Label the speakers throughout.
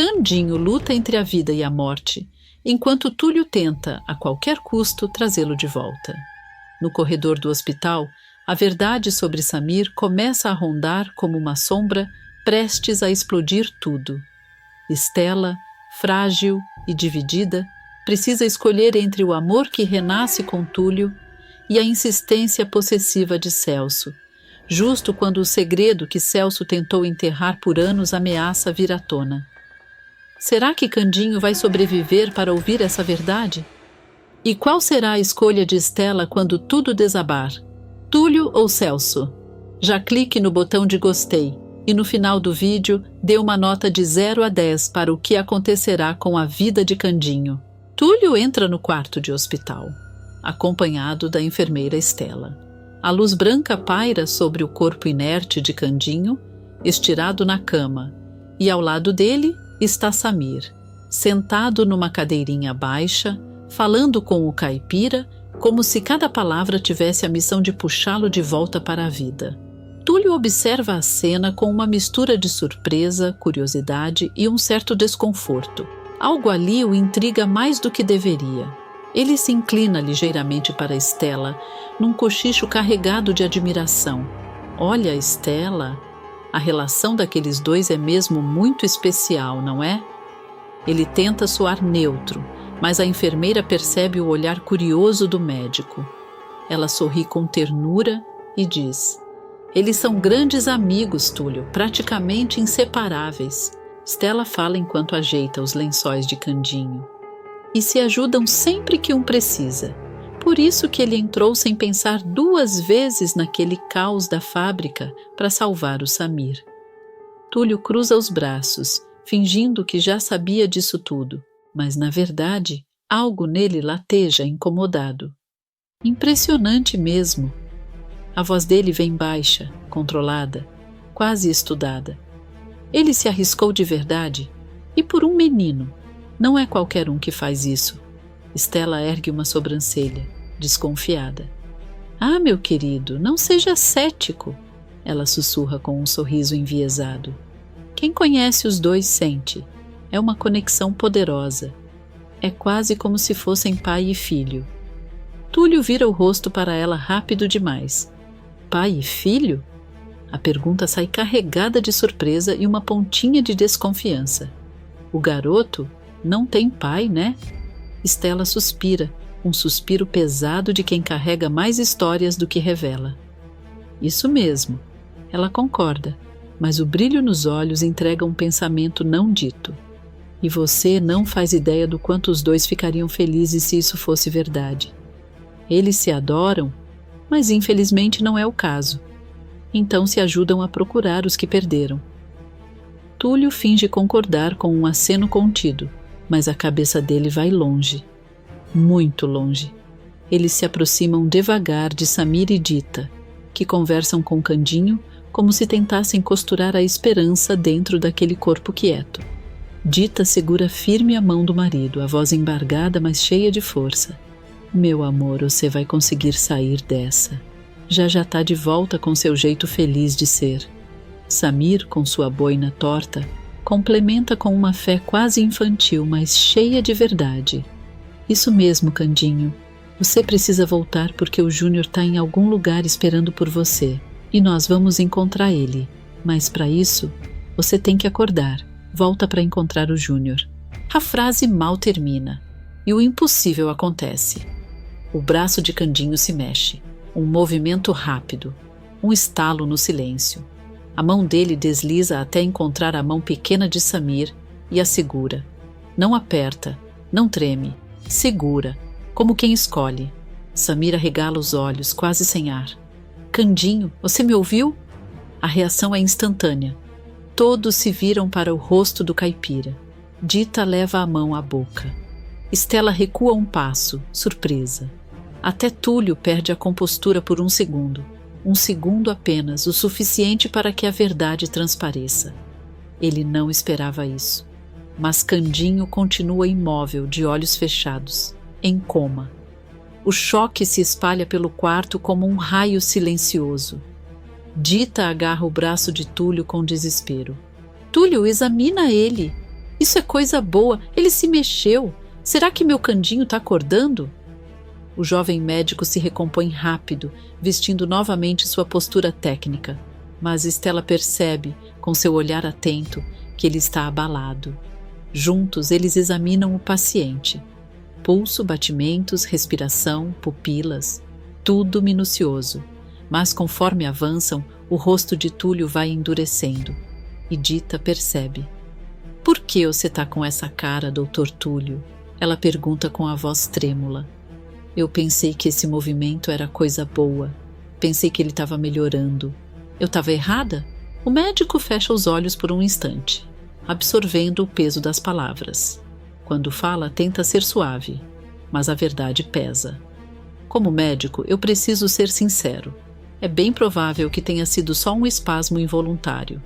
Speaker 1: Candinho luta entre a vida e a morte, enquanto Túlio tenta, a qualquer custo, trazê-lo de volta. No corredor do hospital, a verdade sobre Samir começa a rondar como uma sombra prestes a explodir tudo. Estela, frágil e dividida, precisa escolher entre o amor que renasce com Túlio e a insistência possessiva de Celso, justo quando o segredo que Celso tentou enterrar por anos ameaça vir à tona. Será que Candinho vai sobreviver para ouvir essa verdade? E qual será a escolha de Estela quando tudo desabar? Túlio ou Celso? Já clique no botão de gostei e no final do vídeo dê uma nota de 0 a 10 para o que acontecerá com a vida de Candinho. Túlio entra no quarto de hospital, acompanhado da enfermeira Estela. A luz branca paira sobre o corpo inerte de Candinho, estirado na cama, e ao lado dele está Samir, sentado numa cadeirinha baixa, falando com o caipira como se cada palavra tivesse a missão de puxá-lo de volta para a vida. Túlio observa a cena com uma mistura de surpresa, curiosidade e um certo desconforto. Algo ali o intriga mais do que deveria. Ele se inclina ligeiramente para Estela, num cochicho carregado de admiração. Olha, Estela, a relação daqueles dois é mesmo muito especial, não é? Ele tenta soar neutro, mas a enfermeira percebe o olhar curioso do médico. Ela sorri com ternura e diz: eles são grandes amigos, Túlio, praticamente inseparáveis. Estela fala enquanto ajeita os lençóis de Candinho. E se ajudam sempre que um precisa. Por isso que ele entrou sem pensar 2 vezes naquele caos da fábrica para salvar o Samir. Túlio cruza os braços, fingindo que já sabia disso tudo, mas na verdade algo nele lateja incomodado. Impressionante mesmo. A voz dele vem baixa, controlada, quase estudada. Ele se arriscou de verdade, e por um menino. Não é qualquer um que faz isso. Estela ergue uma sobrancelha, desconfiada. Ah, meu querido, não seja cético, ela sussurra com um sorriso enviesado. Quem conhece os dois sente. É uma conexão poderosa. É quase como se fossem pai e filho. Túlio vira o rosto para ela rápido demais. Pai e filho? A pergunta sai carregada de surpresa e uma pontinha de desconfiança. O garoto não tem pai, né? Estela suspira, um suspiro pesado de quem carrega mais histórias do que revela. Isso mesmo, ela concorda, mas o brilho nos olhos entrega um pensamento não dito. E você não faz ideia do quanto os dois ficariam felizes se isso fosse verdade. Eles se adoram, mas infelizmente não é o caso. Então se ajudam a procurar os que perderam. Túlio finge concordar com um aceno contido, mas a cabeça dele vai longe. Muito longe. Eles se aproximam devagar de Samir e Dita, que conversam com Candinho como se tentassem costurar a esperança dentro daquele corpo quieto. Dita segura firme a mão do marido, a voz embargada, mas cheia de força. Meu amor, você vai conseguir sair dessa. Já tá de volta com seu jeito feliz de ser. Samir, com sua boina torta, complementa com uma fé quase infantil, mas cheia de verdade. Isso mesmo, Candinho. Você precisa voltar porque o Júnior tá em algum lugar esperando por você. E nós vamos encontrar ele. Mas para isso, você tem que acordar. Volta para encontrar o Júnior. A frase mal termina. E o impossível acontece. O braço de Candinho se mexe. Um movimento rápido. Um estalo no silêncio. A mão dele desliza até encontrar a mão pequena de Samir e a segura. Não aperta, não treme. Segura, como quem escolhe. Samir arregala os olhos, quase sem ar. Candinho, você me ouviu? A reação é instantânea. Todos se viram para o rosto do caipira. Dita leva a mão à boca. Estela recua um passo, surpresa. Até Túlio perde a compostura por um segundo. Um segundo apenas, o suficiente para que a verdade transpareça. Ele não esperava isso. Mas Candinho continua imóvel, de olhos fechados, em coma. O choque se espalha pelo quarto como um raio silencioso. Dita agarra o braço de Túlio com desespero. Túlio, examina ele. Isso é coisa boa, ele se mexeu. Será que meu Candinho está acordando? O jovem médico se recompõe rápido, vestindo novamente sua postura técnica, mas Stella percebe, com seu olhar atento, que ele está abalado. Juntos, eles examinam o paciente. Pulso, batimentos, respiração, pupilas, tudo minucioso. Mas conforme avançam, o rosto de Túlio vai endurecendo. E Dita percebe. Por que você está com essa cara, doutor Túlio? Ela pergunta com a voz trêmula. Eu pensei que esse movimento era coisa boa. Pensei que ele estava melhorando. Eu estava errada? O médico fecha os olhos por um instante, absorvendo o peso das palavras. Quando fala, tenta ser suave, mas a verdade pesa. Como médico, eu preciso ser sincero. É bem provável que tenha sido só um espasmo involuntário.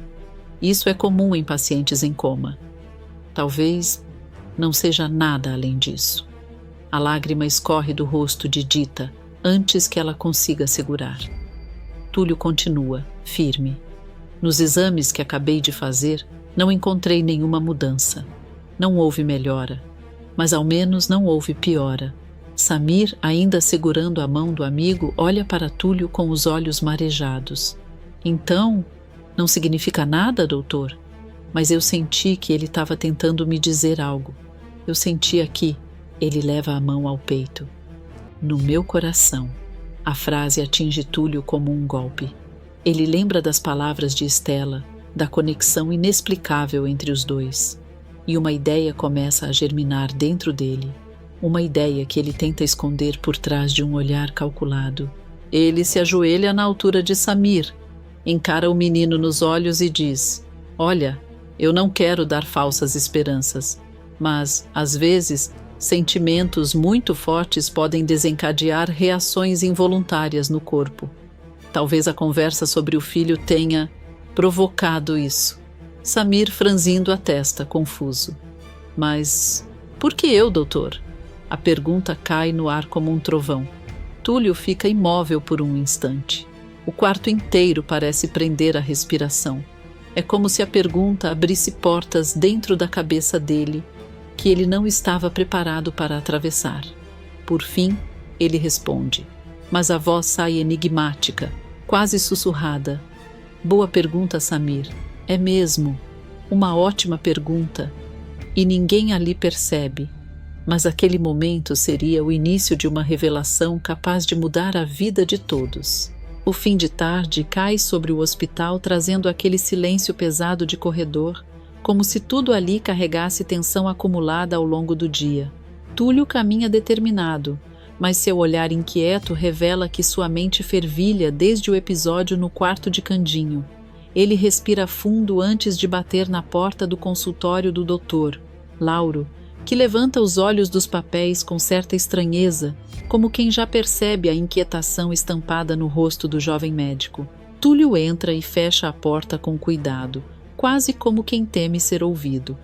Speaker 1: Isso é comum em pacientes em coma. Talvez não seja nada além disso. A lágrima escorre do rosto de Dita antes que ela consiga segurar. Túlio continua, firme. Nos exames que acabei de fazer, não encontrei nenhuma mudança. Não houve melhora, mas ao menos não houve piora. Samir, ainda segurando a mão do amigo, olha para Túlio com os olhos marejados. Então, não significa nada, doutor? Mas eu senti que ele estava tentando me dizer algo. Eu senti aqui. Ele leva a mão ao peito. No meu coração. A frase atinge Túlio como um golpe. Ele lembra das palavras de Stella, da conexão inexplicável entre os dois. E uma ideia começa a germinar dentro dele. Uma ideia que ele tenta esconder por trás de um olhar calculado. Ele se ajoelha na altura de Samir, encara o menino nos olhos e diz: Olha, eu não quero dar falsas esperanças, mas, às vezes, sentimentos muito fortes podem desencadear reações involuntárias no corpo. Talvez a conversa sobre o filho tenha provocado isso. Samir franzindo a testa, confuso. Mas por que eu, doutor? A pergunta cai no ar como um trovão. Túlio fica imóvel por um instante. O quarto inteiro parece prender a respiração. É como se a pergunta abrisse portas dentro da cabeça dele, que ele não estava preparado para atravessar. Por fim, ele responde, mas a voz sai enigmática, quase sussurrada. Boa pergunta, Samir. É mesmo. Uma ótima pergunta. E ninguém ali percebe. Mas aquele momento seria o início de uma revelação capaz de mudar a vida de todos. O fim de tarde cai sobre o hospital, trazendo aquele silêncio pesado de corredor, como se tudo ali carregasse tensão acumulada ao longo do dia. Túlio caminha determinado, mas seu olhar inquieto revela que sua mente fervilha desde o episódio no quarto de Candinho. Ele respira fundo antes de bater na porta do consultório do doutor, Lauro, que levanta os olhos dos papéis com certa estranheza, como quem já percebe a inquietação estampada no rosto do jovem médico. Túlio entra e fecha a porta com cuidado, quase como quem teme ser ouvido.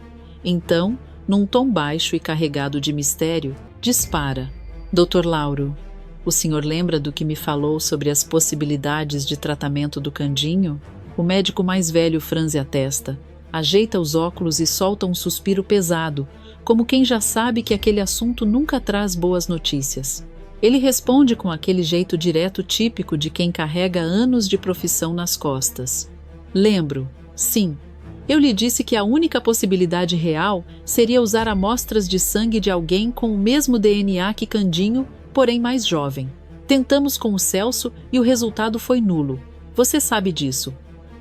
Speaker 1: Então, num tom baixo e carregado de mistério, dispara. Doutor Lauro, o senhor lembra do que me falou sobre as possibilidades de tratamento do Candinho? O médico mais velho franze a testa, ajeita os óculos e solta um suspiro pesado, como quem já sabe que aquele assunto nunca traz boas notícias. Ele responde com aquele jeito direto típico de quem carrega anos de profissão nas costas. Lembro, sim. Eu lhe disse que a única possibilidade real seria usar amostras de sangue de alguém com o mesmo DNA que Candinho, porém mais jovem. Tentamos com o Celso e o resultado foi nulo. Você sabe disso.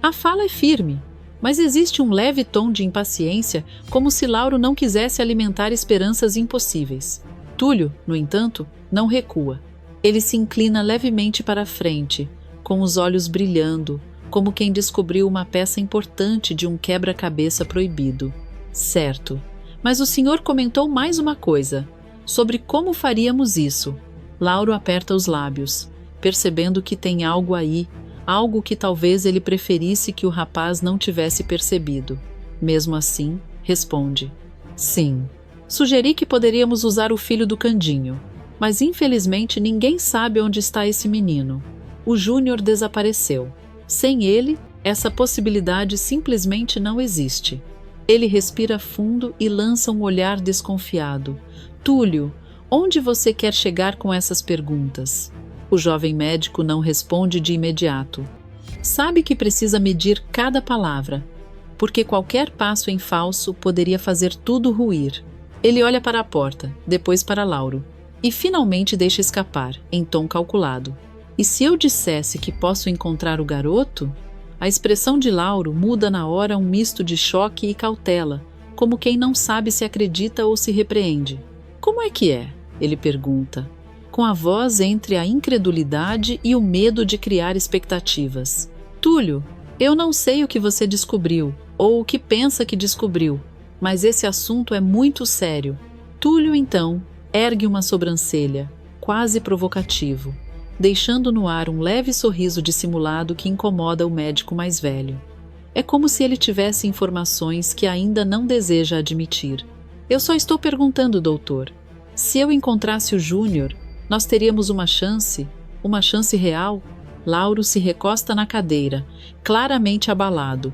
Speaker 1: A fala é firme, mas existe um leve tom de impaciência, como se Lauro não quisesse alimentar esperanças impossíveis. Túlio, no entanto, não recua. Ele se inclina levemente para a frente, com os olhos brilhando, como quem descobriu uma peça importante de um quebra-cabeça proibido. Certo, mas o senhor comentou mais uma coisa, sobre como faríamos isso. Lauro aperta os lábios, percebendo que tem algo aí, algo que talvez ele preferisse que o rapaz não tivesse percebido. Mesmo assim, responde. Sim. Sugeri que poderíamos usar o filho do Candinho, mas infelizmente ninguém sabe onde está esse menino. O Júnior desapareceu. Sem ele, essa possibilidade simplesmente não existe. Ele respira fundo e lança um olhar desconfiado. Túlio, onde você quer chegar com essas perguntas? O jovem médico não responde de imediato. Sabe que precisa medir cada palavra, porque qualquer passo em falso poderia fazer tudo ruir. Ele olha para a porta, depois para Lauro, e finalmente deixa escapar, em tom calculado. E se eu dissesse que posso encontrar o garoto? A expressão de Lauro muda na hora um misto de choque e cautela, como quem não sabe se acredita ou se repreende. Como é que é? Ele pergunta, com a voz entre a incredulidade e o medo de criar expectativas. Túlio, eu não sei o que você descobriu, ou o que pensa que descobriu, mas esse assunto é muito sério. Túlio, então, ergue uma sobrancelha, quase provocativo, deixando no ar um leve sorriso dissimulado que incomoda o médico mais velho. É como se ele tivesse informações que ainda não deseja admitir. Eu só estou perguntando, doutor. Se eu encontrasse o Júnior, nós teríamos uma chance real? Lauro se recosta na cadeira, claramente abalado.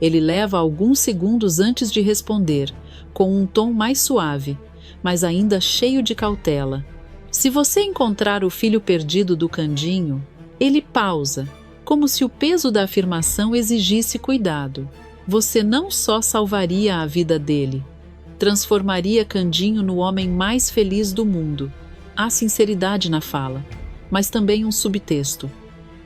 Speaker 1: Ele leva alguns segundos antes de responder, com um tom mais suave, mas ainda cheio de cautela. Se você encontrar o filho perdido do Candinho, ele pausa, como se o peso da afirmação exigisse cuidado. Você não só salvaria a vida dele, transformaria Candinho no homem mais feliz do mundo. Há sinceridade na fala, mas também um subtexto.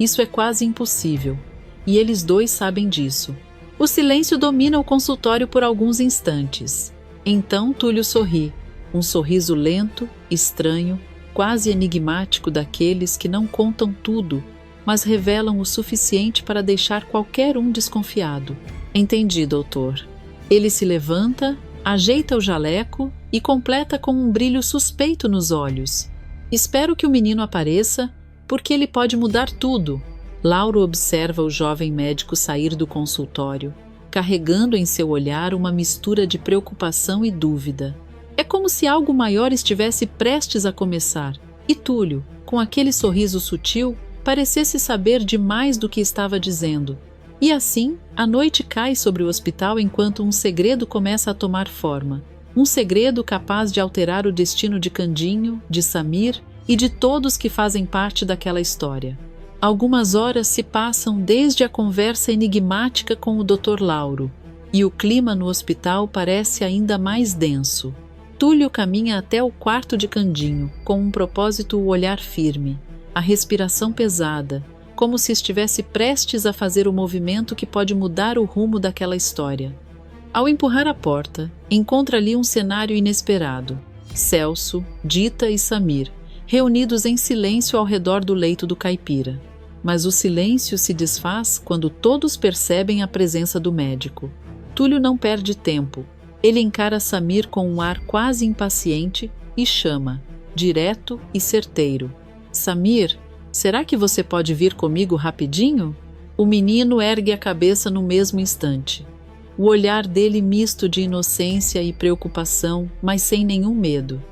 Speaker 1: Isso é quase impossível, e eles dois sabem disso. O silêncio domina o consultório por alguns instantes. Então Túlio sorri, um sorriso lento, estranho, quase enigmático daqueles que não contam tudo, mas revelam o suficiente para deixar qualquer um desconfiado. Entendi, doutor. Ele se levanta, ajeita o jaleco e completa com um brilho suspeito nos olhos. Espero que o menino apareça, porque ele pode mudar tudo. Lauro observa o jovem médico sair do consultório, carregando em seu olhar uma mistura de preocupação e dúvida. É como se algo maior estivesse prestes a começar, e Túlio, com aquele sorriso sutil, parecesse saber demais do que estava dizendo. E assim, a noite cai sobre o hospital enquanto um segredo começa a tomar forma. Um segredo capaz de alterar o destino de Candinho, de Samir e de todos que fazem parte daquela história. Algumas horas se passam desde a conversa enigmática com o Dr. Lauro, e o clima no hospital parece ainda mais denso. Túlio caminha até o quarto de Candinho, com um propósito, o olhar firme, a respiração pesada, como se estivesse prestes a fazer o movimento que pode mudar o rumo daquela história. Ao empurrar a porta, encontra ali um cenário inesperado. Celso, Dita e Samir, reunidos em silêncio ao redor do leito do caipira. Mas o silêncio se desfaz quando todos percebem a presença do médico. Túlio não perde tempo. Ele encara Samir com um ar quase impaciente e chama, direto e certeiro. Samir, será que você pode vir comigo rapidinho? O menino ergue a cabeça no mesmo instante. O olhar dele misto de inocência e preocupação, mas sem nenhum medo.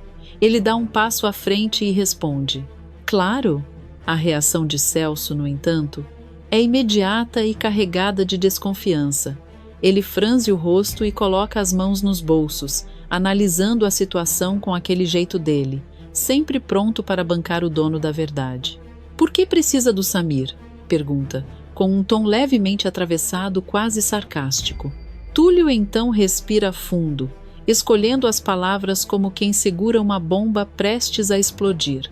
Speaker 1: Ele dá um passo à frente e responde, claro. A reação de Celso, no entanto, é imediata e carregada de desconfiança. Ele franze o rosto e coloca as mãos nos bolsos, analisando a situação com aquele jeito dele, sempre pronto para bancar o dono da verdade. Por que precisa do Samir? Pergunta, com um tom levemente atravessado, quase sarcástico. Túlio então respira fundo, escolhendo as palavras como quem segura uma bomba prestes a explodir.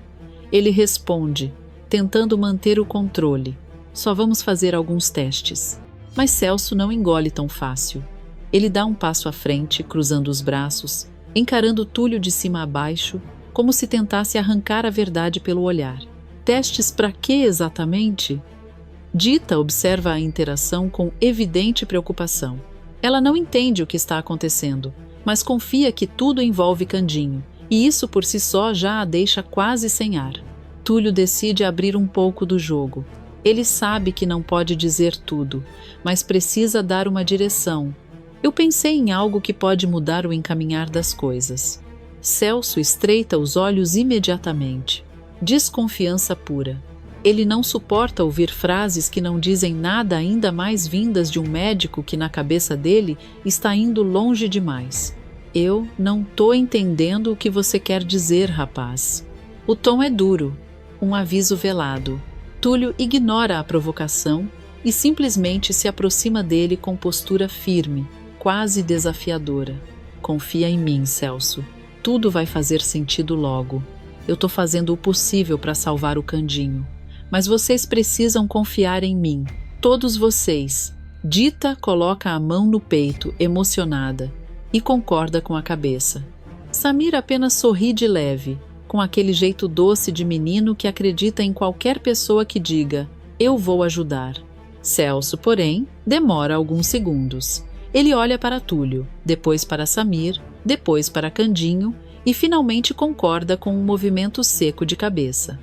Speaker 1: Ele responde, tentando manter o controle. Só vamos fazer alguns testes. Mas Celso não engole tão fácil. Ele dá um passo à frente, cruzando os braços, encarando Túlio de cima a baixo, como se tentasse arrancar a verdade pelo olhar. Testes para quê exatamente? Dita observa a interação com evidente preocupação. Ela não entende o que está acontecendo, mas confia que tudo envolve Candinho, e isso por si só já a deixa quase sem ar. Túlio decide abrir um pouco do jogo. Ele sabe que não pode dizer tudo, mas precisa dar uma direção. Eu pensei em algo que pode mudar o encaminhar das coisas. Celso estreita os olhos imediatamente. Desconfiança pura. Ele não suporta ouvir frases que não dizem nada, ainda mais vindas de um médico que na cabeça dele está indo longe demais. Eu não tô entendendo o que você quer dizer, rapaz. O tom é duro, um aviso velado. Túlio ignora a provocação e simplesmente se aproxima dele com postura firme, quase desafiadora. Confia em mim, Celso. Tudo vai fazer sentido logo. Eu tô fazendo o possível para salvar o Candinho. Mas vocês precisam confiar em mim. Todos vocês. Dita coloca a mão no peito, emocionada, e concorda com a cabeça. Samir apenas sorri de leve, com aquele jeito doce de menino que acredita em qualquer pessoa que diga: eu vou ajudar. Celso, porém, demora alguns segundos. Ele olha para Túlio, depois para Samir, depois para Candinho e finalmente concorda com um movimento seco de cabeça.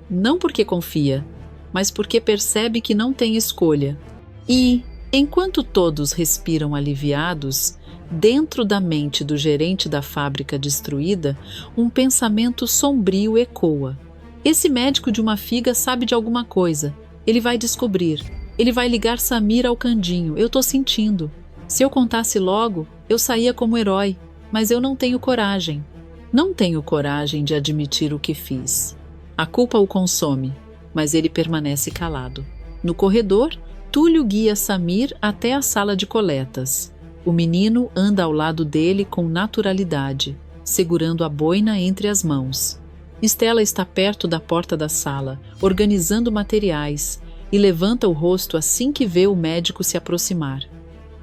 Speaker 1: Não porque confia, mas porque percebe que não tem escolha. E, enquanto todos respiram aliviados, dentro da mente do gerente da fábrica destruída, um pensamento sombrio ecoa. Esse médico de uma figa sabe de alguma coisa. Ele vai descobrir. Ele vai ligar Samir ao Candinho. Eu tô sentindo. Se eu contasse logo, eu saía como herói, mas eu não tenho coragem. Não tenho coragem de admitir o que fiz. A culpa o consome, mas ele permanece calado. No corredor, Túlio guia Samir até a sala de coletas. O menino anda ao lado dele com naturalidade, segurando a boina entre as mãos. Estela está perto da porta da sala, organizando materiais, e levanta o rosto assim que vê o médico se aproximar.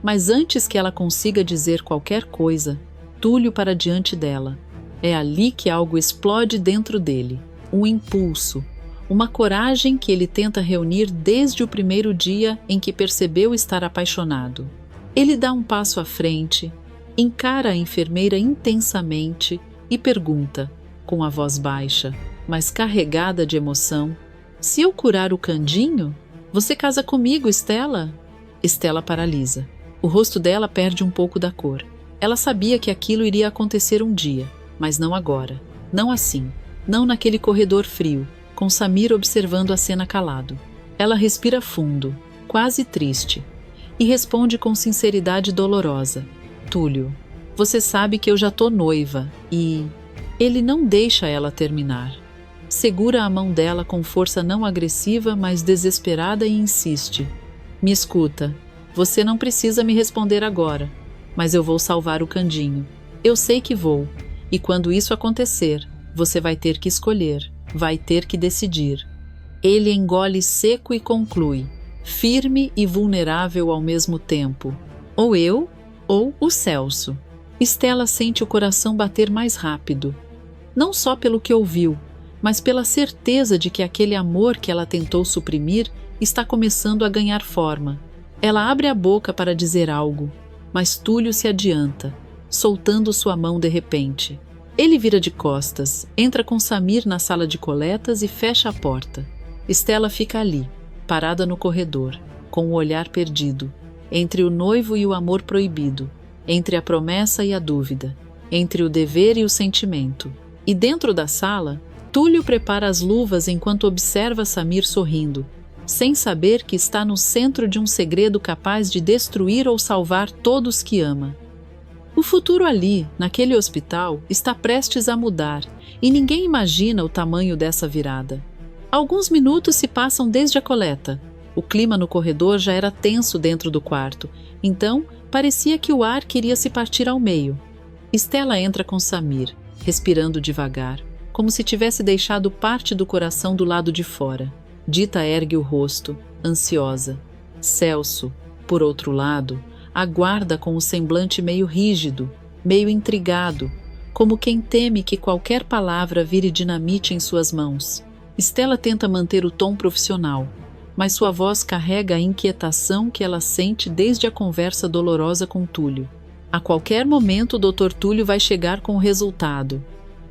Speaker 1: Mas antes que ela consiga dizer qualquer coisa, Túlio para diante dela. É ali que algo explode dentro dele. Um impulso, uma coragem que ele tenta reunir desde o primeiro dia em que percebeu estar apaixonado. Ele dá um passo à frente, encara a enfermeira intensamente e pergunta, com a voz baixa, mas carregada de emoção: se eu curar o Candinho, você casa comigo, Estela? Estela paralisa. O rosto dela perde um pouco da cor. Ela sabia que aquilo iria acontecer um dia, mas não agora, não assim. Não naquele corredor frio, com Samir observando a cena calado. Ela respira fundo, quase triste, e responde com sinceridade dolorosa: Túlio, você sabe que eu já tô noiva e... Ele não deixa ela terminar. Segura a mão dela com força não agressiva, mas desesperada e insiste: me escuta, você não precisa me responder agora, mas eu vou salvar o Candinho. Eu sei que vou, e quando isso acontecer, você vai ter que escolher, vai ter que decidir. Ele engole seco e conclui, firme e vulnerável ao mesmo tempo: ou eu, ou o Celso. Estela sente o coração bater mais rápido, não só pelo que ouviu, mas pela certeza de que aquele amor que ela tentou suprimir está começando a ganhar forma. Ela abre a boca para dizer algo, mas Túlio se adianta, soltando sua mão de repente. Ele vira de costas, entra com Samir na sala de coletas e fecha a porta. Estela fica ali, parada no corredor, com o olhar perdido, entre o noivo e o amor proibido, entre a promessa e a dúvida, entre o dever e o sentimento. E dentro da sala, Túlio prepara as luvas enquanto observa Samir sorrindo, sem saber que está no centro de um segredo capaz de destruir ou salvar todos que ama. O futuro ali, naquele hospital, está prestes a mudar e ninguém imagina o tamanho dessa virada. Alguns minutos se passam desde a coleta. O clima no corredor já era tenso dentro do quarto, então parecia que o ar queria se partir ao meio. Estela entra com Samir, respirando devagar, como se tivesse deixado parte do coração do lado de fora. Dita ergue o rosto, ansiosa. Celso, por outro lado, aguarda com o semblante meio rígido, meio intrigado, como quem teme que qualquer palavra vire dinamite em suas mãos. Estela tenta manter o tom profissional, mas sua voz carrega a inquietação que ela sente desde a conversa dolorosa com Túlio. A qualquer momento o Dr. Túlio vai chegar com o resultado.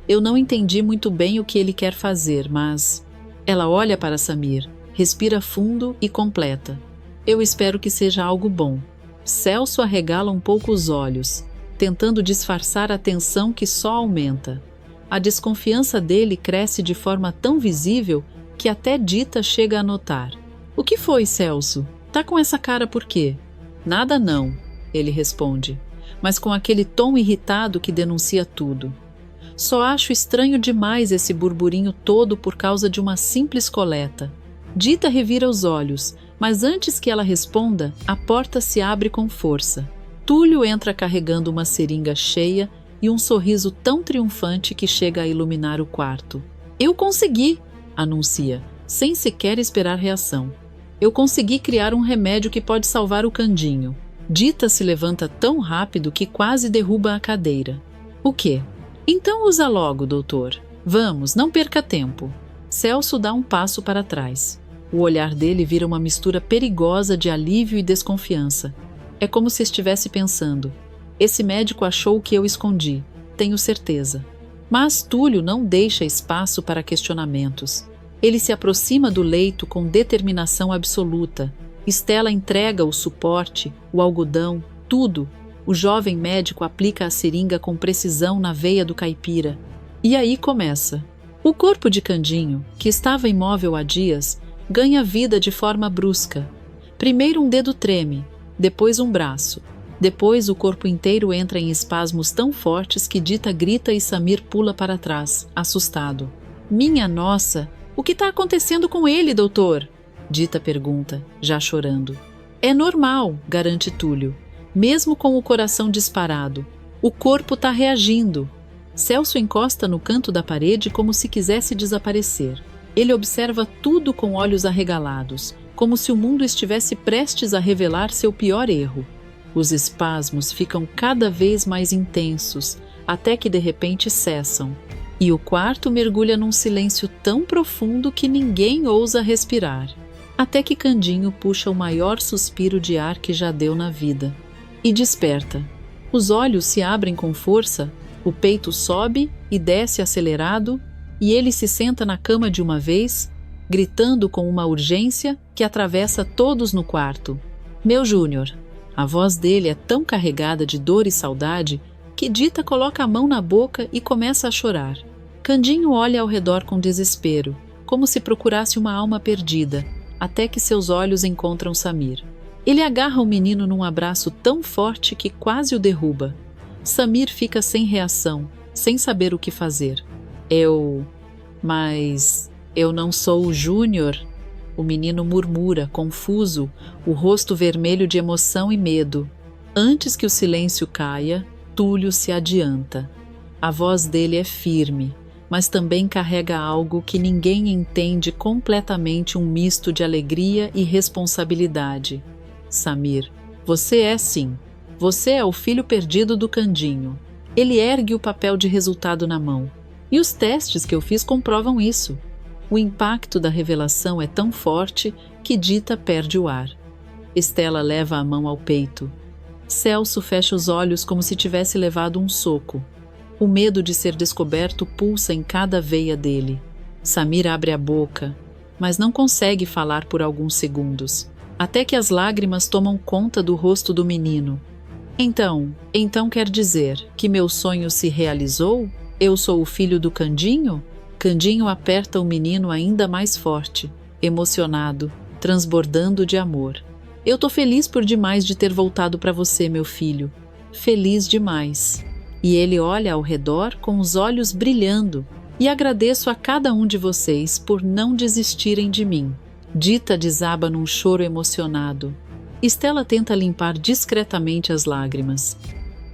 Speaker 1: Eu não entendi muito bem o que ele quer fazer, mas... Ela olha para Samir, respira fundo e completa. Eu espero que seja algo bom. Celso arregala um pouco os olhos, tentando disfarçar a tensão que só aumenta. A desconfiança dele cresce de forma tão visível que até Dita chega a notar. O que foi, Celso? Tá com essa cara por quê? Nada não, ele responde, mas com aquele tom irritado que denuncia tudo. Só acho estranho demais esse burburinho todo por causa de uma simples coleta. Dita revira os olhos, mas antes que ela responda, a porta se abre com força. Túlio entra carregando uma seringa cheia e um sorriso tão triunfante que chega a iluminar o quarto. Eu consegui, anuncia, sem sequer esperar reação. Eu consegui criar um remédio que pode salvar o Candinho. Dita se levanta tão rápido que quase derruba a cadeira. O quê? Então usa logo, doutor. Vamos, não perca tempo. Celso dá um passo para trás. O olhar dele vira uma mistura perigosa de alívio e desconfiança. É como se estivesse pensando: esse médico achou o que eu escondi, tenho certeza. Mas Túlio não deixa espaço para questionamentos. Ele se aproxima do leito com determinação absoluta. Estela entrega o suporte, o algodão, tudo. O jovem médico aplica a seringa com precisão na veia do caipira. E aí começa. O corpo de Candinho, que estava imóvel há dias, ganha vida de forma brusca. Primeiro um dedo treme, depois um braço. Depois o corpo inteiro entra em espasmos tão fortes que Dita grita e Samir pula para trás, assustado. Minha nossa, o que está acontecendo com ele, doutor? Dita pergunta, já chorando. É normal, garante Túlio. Mesmo com o coração disparado, o corpo está reagindo. Celso encosta no canto da parede como se quisesse desaparecer. Ele observa tudo com olhos arregalados, como se o mundo estivesse prestes a revelar seu pior erro. Os espasmos ficam cada vez mais intensos, até que de repente cessam. E o quarto mergulha num silêncio tão profundo que ninguém ousa respirar. Até que Candinho puxa o maior suspiro de ar que já deu na vida. E desperta. Os olhos se abrem com força, o peito sobe e desce acelerado, e ele se senta na cama de uma vez, gritando com uma urgência que atravessa todos no quarto. Meu Júnior. A voz dele é tão carregada de dor e saudade que Dita coloca a mão na boca e começa a chorar. Candinho olha ao redor com desespero, como se procurasse uma alma perdida, até que seus olhos encontram Samir. Ele agarra o menino num abraço tão forte que quase o derruba. Samir fica sem reação, sem saber o que fazer. Mas eu não sou o Júnior? O menino murmura, confuso, o rosto vermelho de emoção e medo. Antes que o silêncio caia, Túlio se adianta. A voz dele é firme, mas também carrega algo que ninguém entende, completamente um misto de alegria e responsabilidade. Samir, você é sim. Você é o filho perdido do Candinho. Ele ergue o papel de resultado na mão. E os testes que eu fiz comprovam isso. O impacto da revelação é tão forte que Dita perde o ar. Estela leva a mão ao peito. Celso fecha os olhos como se tivesse levado um soco. O medo de ser descoberto pulsa em cada veia dele. Samir abre a boca, mas não consegue falar por alguns segundos, até que as lágrimas tomam conta do rosto do menino. Então quer dizer que meu sonho se realizou? Eu sou o filho do Candinho? Candinho aperta o menino ainda mais forte, emocionado, transbordando de amor. Eu tô feliz por demais de ter voltado para você, meu filho. Feliz demais. E ele olha ao redor com os olhos brilhando. E agradeço a cada um de vocês por não desistirem de mim. Dita desaba num choro emocionado. Estela tenta limpar discretamente as lágrimas.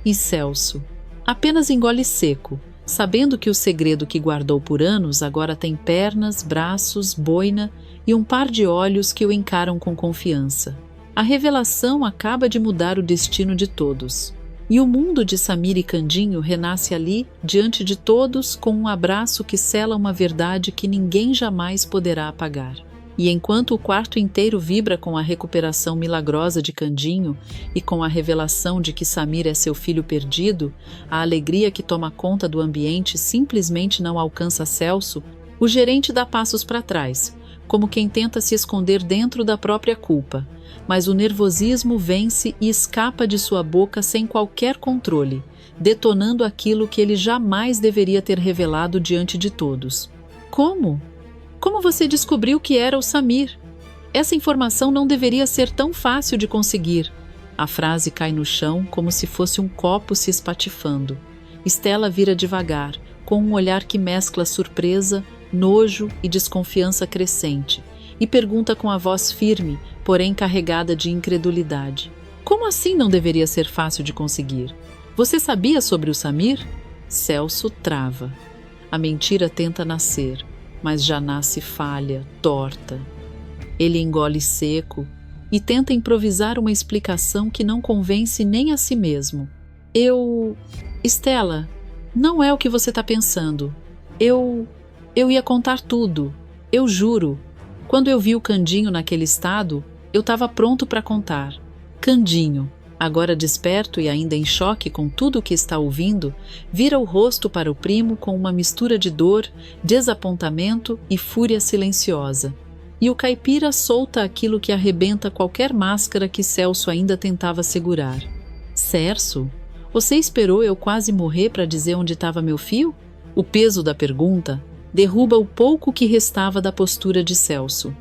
Speaker 1: E Celso apenas engole seco, sabendo que o segredo que guardou por anos agora tem pernas, braços, boina e um par de olhos que o encaram com confiança. A revelação acaba de mudar o destino de todos. E o mundo de Samir e Candinho renasce ali, diante de todos, com um abraço que sela uma verdade que ninguém jamais poderá apagar. E enquanto o quarto inteiro vibra com a recuperação milagrosa de Candinho e com a revelação de que Samir é seu filho perdido, a alegria que toma conta do ambiente simplesmente não alcança Celso, o gerente dá passos para trás, como quem tenta se esconder dentro da própria culpa, mas o nervosismo vence e escapa de sua boca sem qualquer controle, detonando aquilo que ele jamais deveria ter revelado diante de todos. Como? Como você descobriu que era o Samir? Essa informação não deveria ser tão fácil de conseguir. A frase cai no chão como se fosse um copo se espatifando. Stella vira devagar, com um olhar que mescla surpresa, nojo e desconfiança crescente, e pergunta com a voz firme, porém carregada de incredulidade. Como assim não deveria ser fácil de conseguir? Você sabia sobre o Samir? Celso trava. A mentira tenta nascer, mas já nasce falha, torta. Ele engole seco e tenta improvisar uma explicação que não convence nem a si mesmo. Stella, não é o que você está pensando. Eu ia contar tudo. Eu juro. Quando eu vi o Candinho naquele estado, eu estava pronto para contar. Candinho, agora desperto e ainda em choque com tudo o que está ouvindo, vira o rosto para o primo com uma mistura de dor, desapontamento e fúria silenciosa. E o caipira solta aquilo que arrebenta qualquer máscara que Celso ainda tentava segurar. Cerso, você esperou eu quase morrer para dizer onde estava meu fio? O peso da pergunta derruba o pouco que restava da postura de Celso.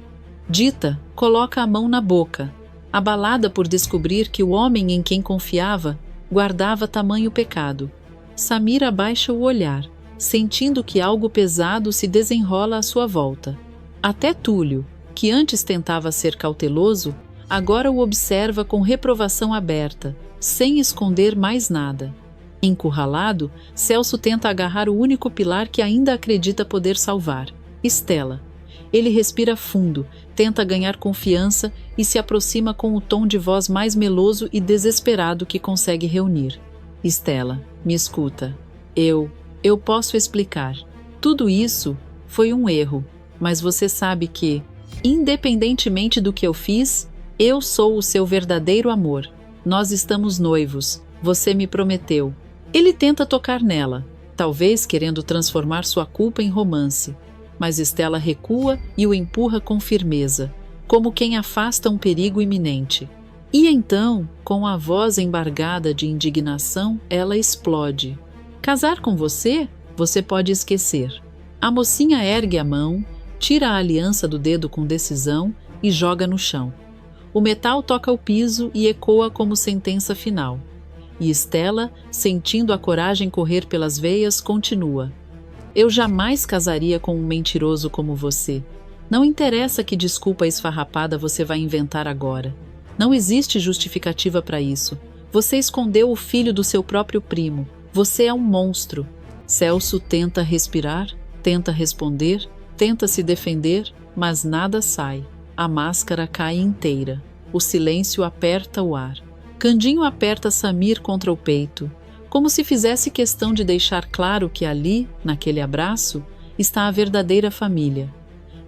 Speaker 1: Dita coloca a mão na boca, abalada por descobrir que o homem em quem confiava guardava tamanho pecado. Samir abaixa o olhar, sentindo que algo pesado se desenrola à sua volta. Até Túlio, que antes tentava ser cauteloso, agora o observa com reprovação aberta, sem esconder mais nada. Encurralado, Celso tenta agarrar o único pilar que ainda acredita poder salvar, Stella. Ele respira fundo, tenta ganhar confiança e se aproxima com o tom de voz mais meloso e desesperado que consegue reunir. Stella, me escuta. Eu posso explicar. Tudo isso foi um erro. Mas você sabe que, independentemente do que eu fiz, eu sou o seu verdadeiro amor. Nós estamos noivos. Você me prometeu. Ele tenta tocar nela, talvez querendo transformar sua culpa em romance. Mas Stella recua e o empurra com firmeza, como quem afasta um perigo iminente. E então, com a voz embargada de indignação, ela explode. Casar com você? Você pode esquecer. A mocinha ergue a mão, tira a aliança do dedo com decisão e joga no chão. O metal toca o piso e ecoa como sentença final. E Stella, sentindo a coragem correr pelas veias, continua. Eu jamais casaria com um mentiroso como você. Não interessa que desculpa esfarrapada você vai inventar agora. Não existe justificativa para isso. Você escondeu o filho do seu próprio primo. Você é um monstro. Celso tenta respirar, tenta responder, tenta se defender, mas nada sai. A máscara cai inteira. O silêncio aperta o ar. Candinho aperta Samir contra o peito, como se fizesse questão de deixar claro que ali, naquele abraço, está a verdadeira família.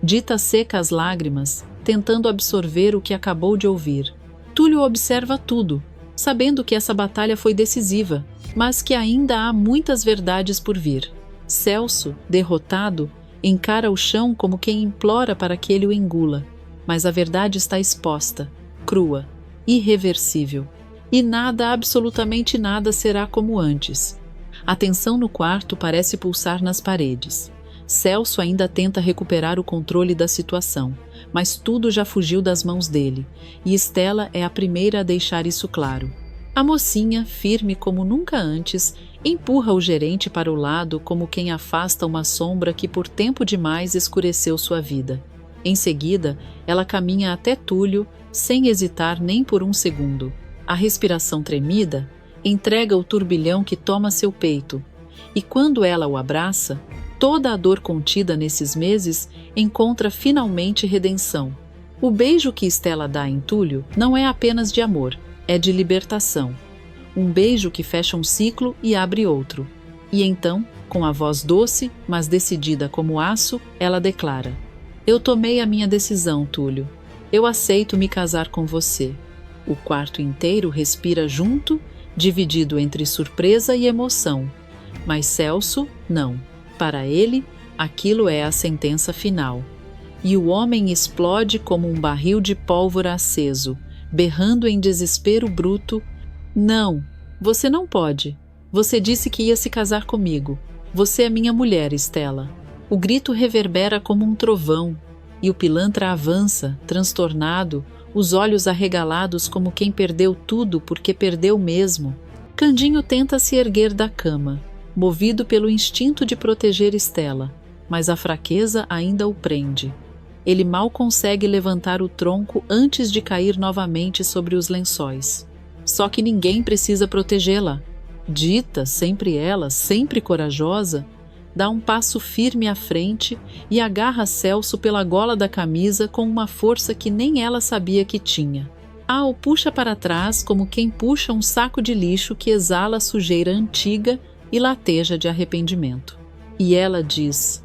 Speaker 1: Dita seca as lágrimas, tentando absorver o que acabou de ouvir. Túlio observa tudo, sabendo que essa batalha foi decisiva, mas que ainda há muitas verdades por vir. Celso, derrotado, encara o chão como quem implora para que ele o engula, mas a verdade está exposta, crua, irreversível. E nada, absolutamente nada, será como antes. A tensão no quarto parece pulsar nas paredes. Celso ainda tenta recuperar o controle da situação, mas tudo já fugiu das mãos dele, e Stella é a primeira a deixar isso claro. A mocinha, firme como nunca antes, empurra o gerente para o lado como quem afasta uma sombra que por tempo demais escureceu sua vida. Em seguida, ela caminha até Túlio, sem hesitar nem por um segundo. A respiração tremida entrega o turbilhão que toma seu peito, e quando ela o abraça, toda a dor contida nesses meses encontra finalmente redenção. O beijo que Stella dá em Túlio não é apenas de amor, é de libertação. Um beijo que fecha um ciclo e abre outro. E então, com a voz doce, mas decidida como aço, ela declara: Eu tomei a minha decisão, Túlio. Eu aceito me casar com você. O quarto inteiro respira junto, dividido entre surpresa e emoção. Mas Celso, não. Para ele, aquilo é a sentença final. E o homem explode como um barril de pólvora aceso, berrando em desespero bruto: Não, você não pode. Você disse que ia se casar comigo. Você é minha mulher, Stella. O grito reverbera como um trovão, e o pilantra avança, transtornado, os olhos arregalados como quem perdeu tudo porque perdeu mesmo. Candinho tenta se erguer da cama, movido pelo instinto de proteger Estela, mas a fraqueza ainda o prende. Ele mal consegue levantar o tronco antes de cair novamente sobre os lençóis. Só que ninguém precisa protegê-la. Dita, sempre ela, sempre corajosa, dá um passo firme à frente e agarra Celso pela gola da camisa com uma força que nem ela sabia que tinha. A o puxa para trás como quem puxa um saco de lixo que exala sujeira antiga e lateja de arrependimento. E ela diz,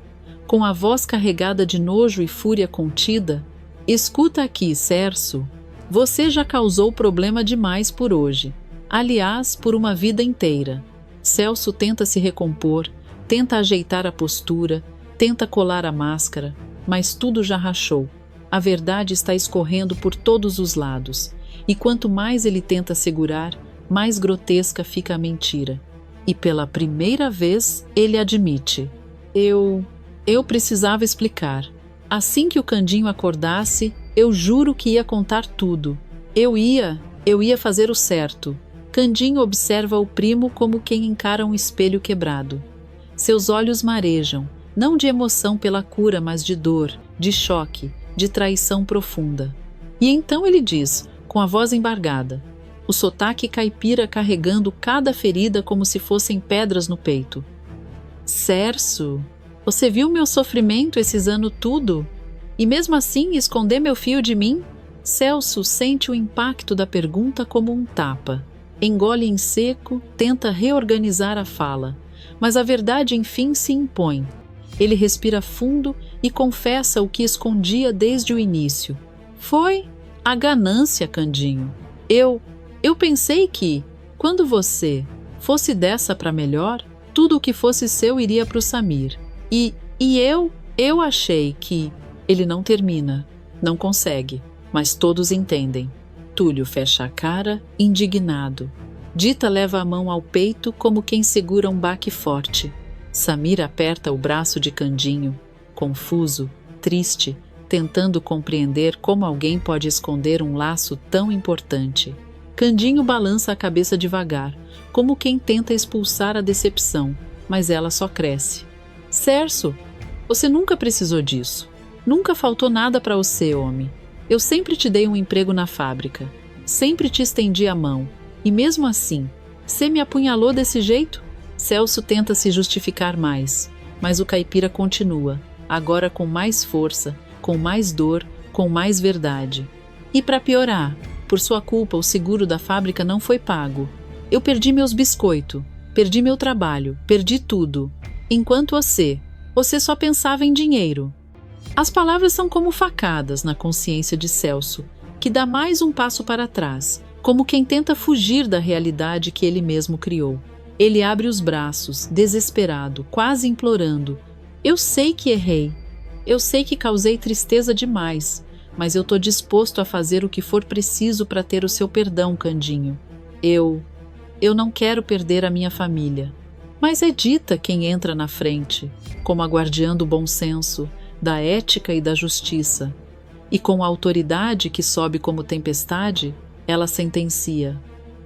Speaker 1: com a voz carregada de nojo e fúria contida: escuta aqui, Cerso, você já causou problema demais por hoje. Aliás, por uma vida inteira. Celso tenta se recompor, tenta ajeitar a postura, tenta colar a máscara, mas tudo já rachou. A verdade está escorrendo por todos os lados, e quanto mais ele tenta segurar, mais grotesca fica a mentira. E pela primeira vez ele admite: Eu precisava explicar. Assim que o Candinho acordasse, eu juro que ia contar tudo. Eu ia fazer o certo. Candinho observa o primo como quem encara um espelho quebrado. Seus olhos marejam, não de emoção pela cura, mas de dor, de choque, de traição profunda. E então ele diz, com a voz embargada, o sotaque caipira carregando cada ferida como se fossem pedras no peito: Cerso, você viu meu sofrimento esses anos tudo? E mesmo assim esconder meu fio de mim? Celso sente o impacto da pergunta como um tapa. Engole em seco, tenta reorganizar a fala, mas a verdade enfim se impõe. Ele respira fundo e confessa o que escondia desde o início. Foi a ganância, Candinho. Eu pensei que, quando você fosse dessa para melhor, tudo o que fosse seu iria para o Samir. E eu achei que... Ele não termina, não consegue, mas todos entendem. Túlio fecha a cara, indignado. Dita leva a mão ao peito como quem segura um baque forte. Samir aperta o braço de Candinho, confuso, triste, tentando compreender como alguém pode esconder um laço tão importante. Candinho balança a cabeça devagar, como quem tenta expulsar a decepção, mas ela só cresce. Cerso, você nunca precisou disso. Nunca faltou nada para você, homem. Eu sempre te dei um emprego na fábrica. Sempre te estendi a mão. E mesmo assim, você me apunhalou desse jeito? Celso tenta se justificar mais, mas o caipira continua, agora com mais força, com mais dor, com mais verdade. E para piorar, por sua culpa o seguro da fábrica não foi pago. Eu perdi meus biscoitos, perdi meu trabalho, perdi tudo. Enquanto você só pensava em dinheiro. As palavras são como facadas na consciência de Celso, que dá mais um passo para trás, como quem tenta fugir da realidade que ele mesmo criou. Ele abre os braços, desesperado, quase implorando. Eu sei que errei. Eu sei que causei tristeza demais, mas eu tô disposto a fazer o que for preciso para ter o seu perdão, Candinho. Eu não quero perder a minha família. Mas é Dita quem entra na frente, como a guardiã do bom senso, da ética e da justiça. E com a autoridade que sobe como tempestade, ela sentencia: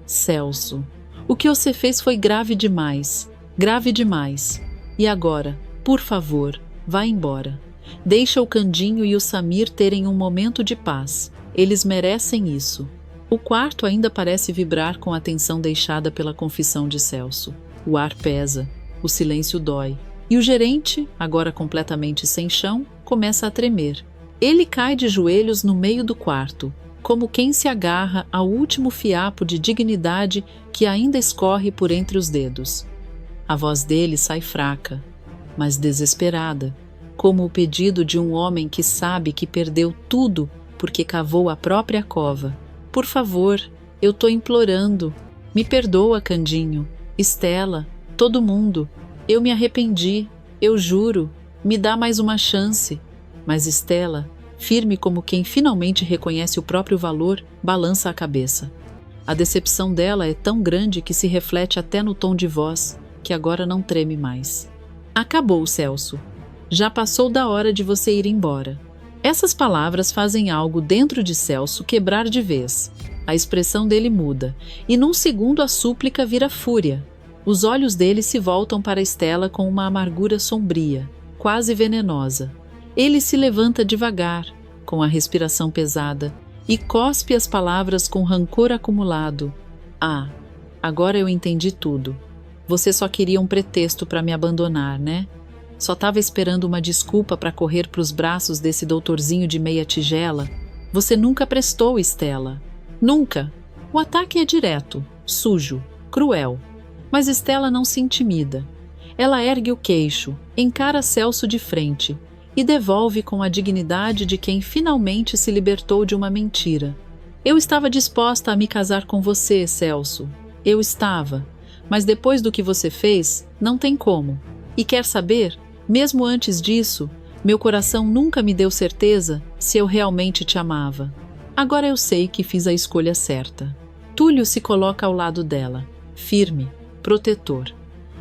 Speaker 1: Celso, o que você fez foi grave demais, grave demais. E agora, por favor, vá embora. Deixa o Candinho e o Samir terem um momento de paz. Eles merecem isso. O quarto ainda parece vibrar com a tensão deixada pela confissão de Celso. O ar pesa, o silêncio dói. E o gerente, agora completamente sem chão, começa a tremer. Ele cai de joelhos no meio do quarto, como quem se agarra ao último fiapo de dignidade que ainda escorre por entre os dedos. A voz dele sai fraca, mas desesperada, como o pedido de um homem que sabe que perdeu tudo porque cavou a própria cova. Por favor, eu tô implorando. Me perdoa, Candinho. Estela, todo mundo. Eu me arrependi, eu juro. Me dá mais uma chance. Mas Estela, firme como quem finalmente reconhece o próprio valor, balança a cabeça. A decepção dela é tão grande que se reflete até no tom de voz, que agora não treme mais. Acabou, Celso. Já passou da hora de você ir embora. Essas palavras fazem algo dentro de Celso quebrar de vez. A expressão dele muda, e num segundo a súplica vira fúria. Os olhos dele se voltam para Stella com uma amargura sombria, quase venenosa. Ele se levanta devagar, com a respiração pesada, e cospe as palavras com rancor acumulado. Ah, agora eu entendi tudo. Você só queria um pretexto para me abandonar, né? Só estava esperando uma desculpa para correr para os braços desse doutorzinho de meia tigela? Você nunca prestou, Stella. Nunca. O ataque é direto, sujo, cruel. Mas Stella não se intimida. Ela ergue o queixo, encara Celso de frente e devolve com a dignidade de quem finalmente se libertou de uma mentira. Eu estava disposta a me casar com você, Celso. Eu estava. Mas depois do que você fez, não tem como. E quer saber? Mesmo antes disso, meu coração nunca me deu certeza se eu realmente te amava. Agora eu sei que fiz a escolha certa. Túlio se coloca ao lado dela, firme, protetor.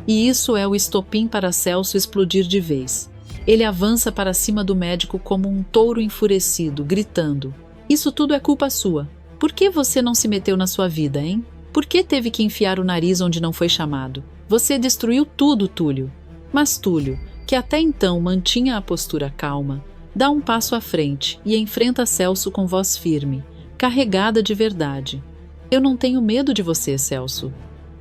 Speaker 1: E isso é o estopim para Celso explodir de vez. Ele avança para cima do médico como um touro enfurecido, gritando: "Isso tudo é culpa sua. Por que você não se meteu na sua vida, hein? Por que teve que enfiar o nariz onde não foi chamado? Você destruiu tudo, Túlio." Mas Túlio, que até então mantinha a postura calma, dá um passo à frente e enfrenta Celso com voz firme, carregada de verdade. "Eu não tenho medo de você, Celso.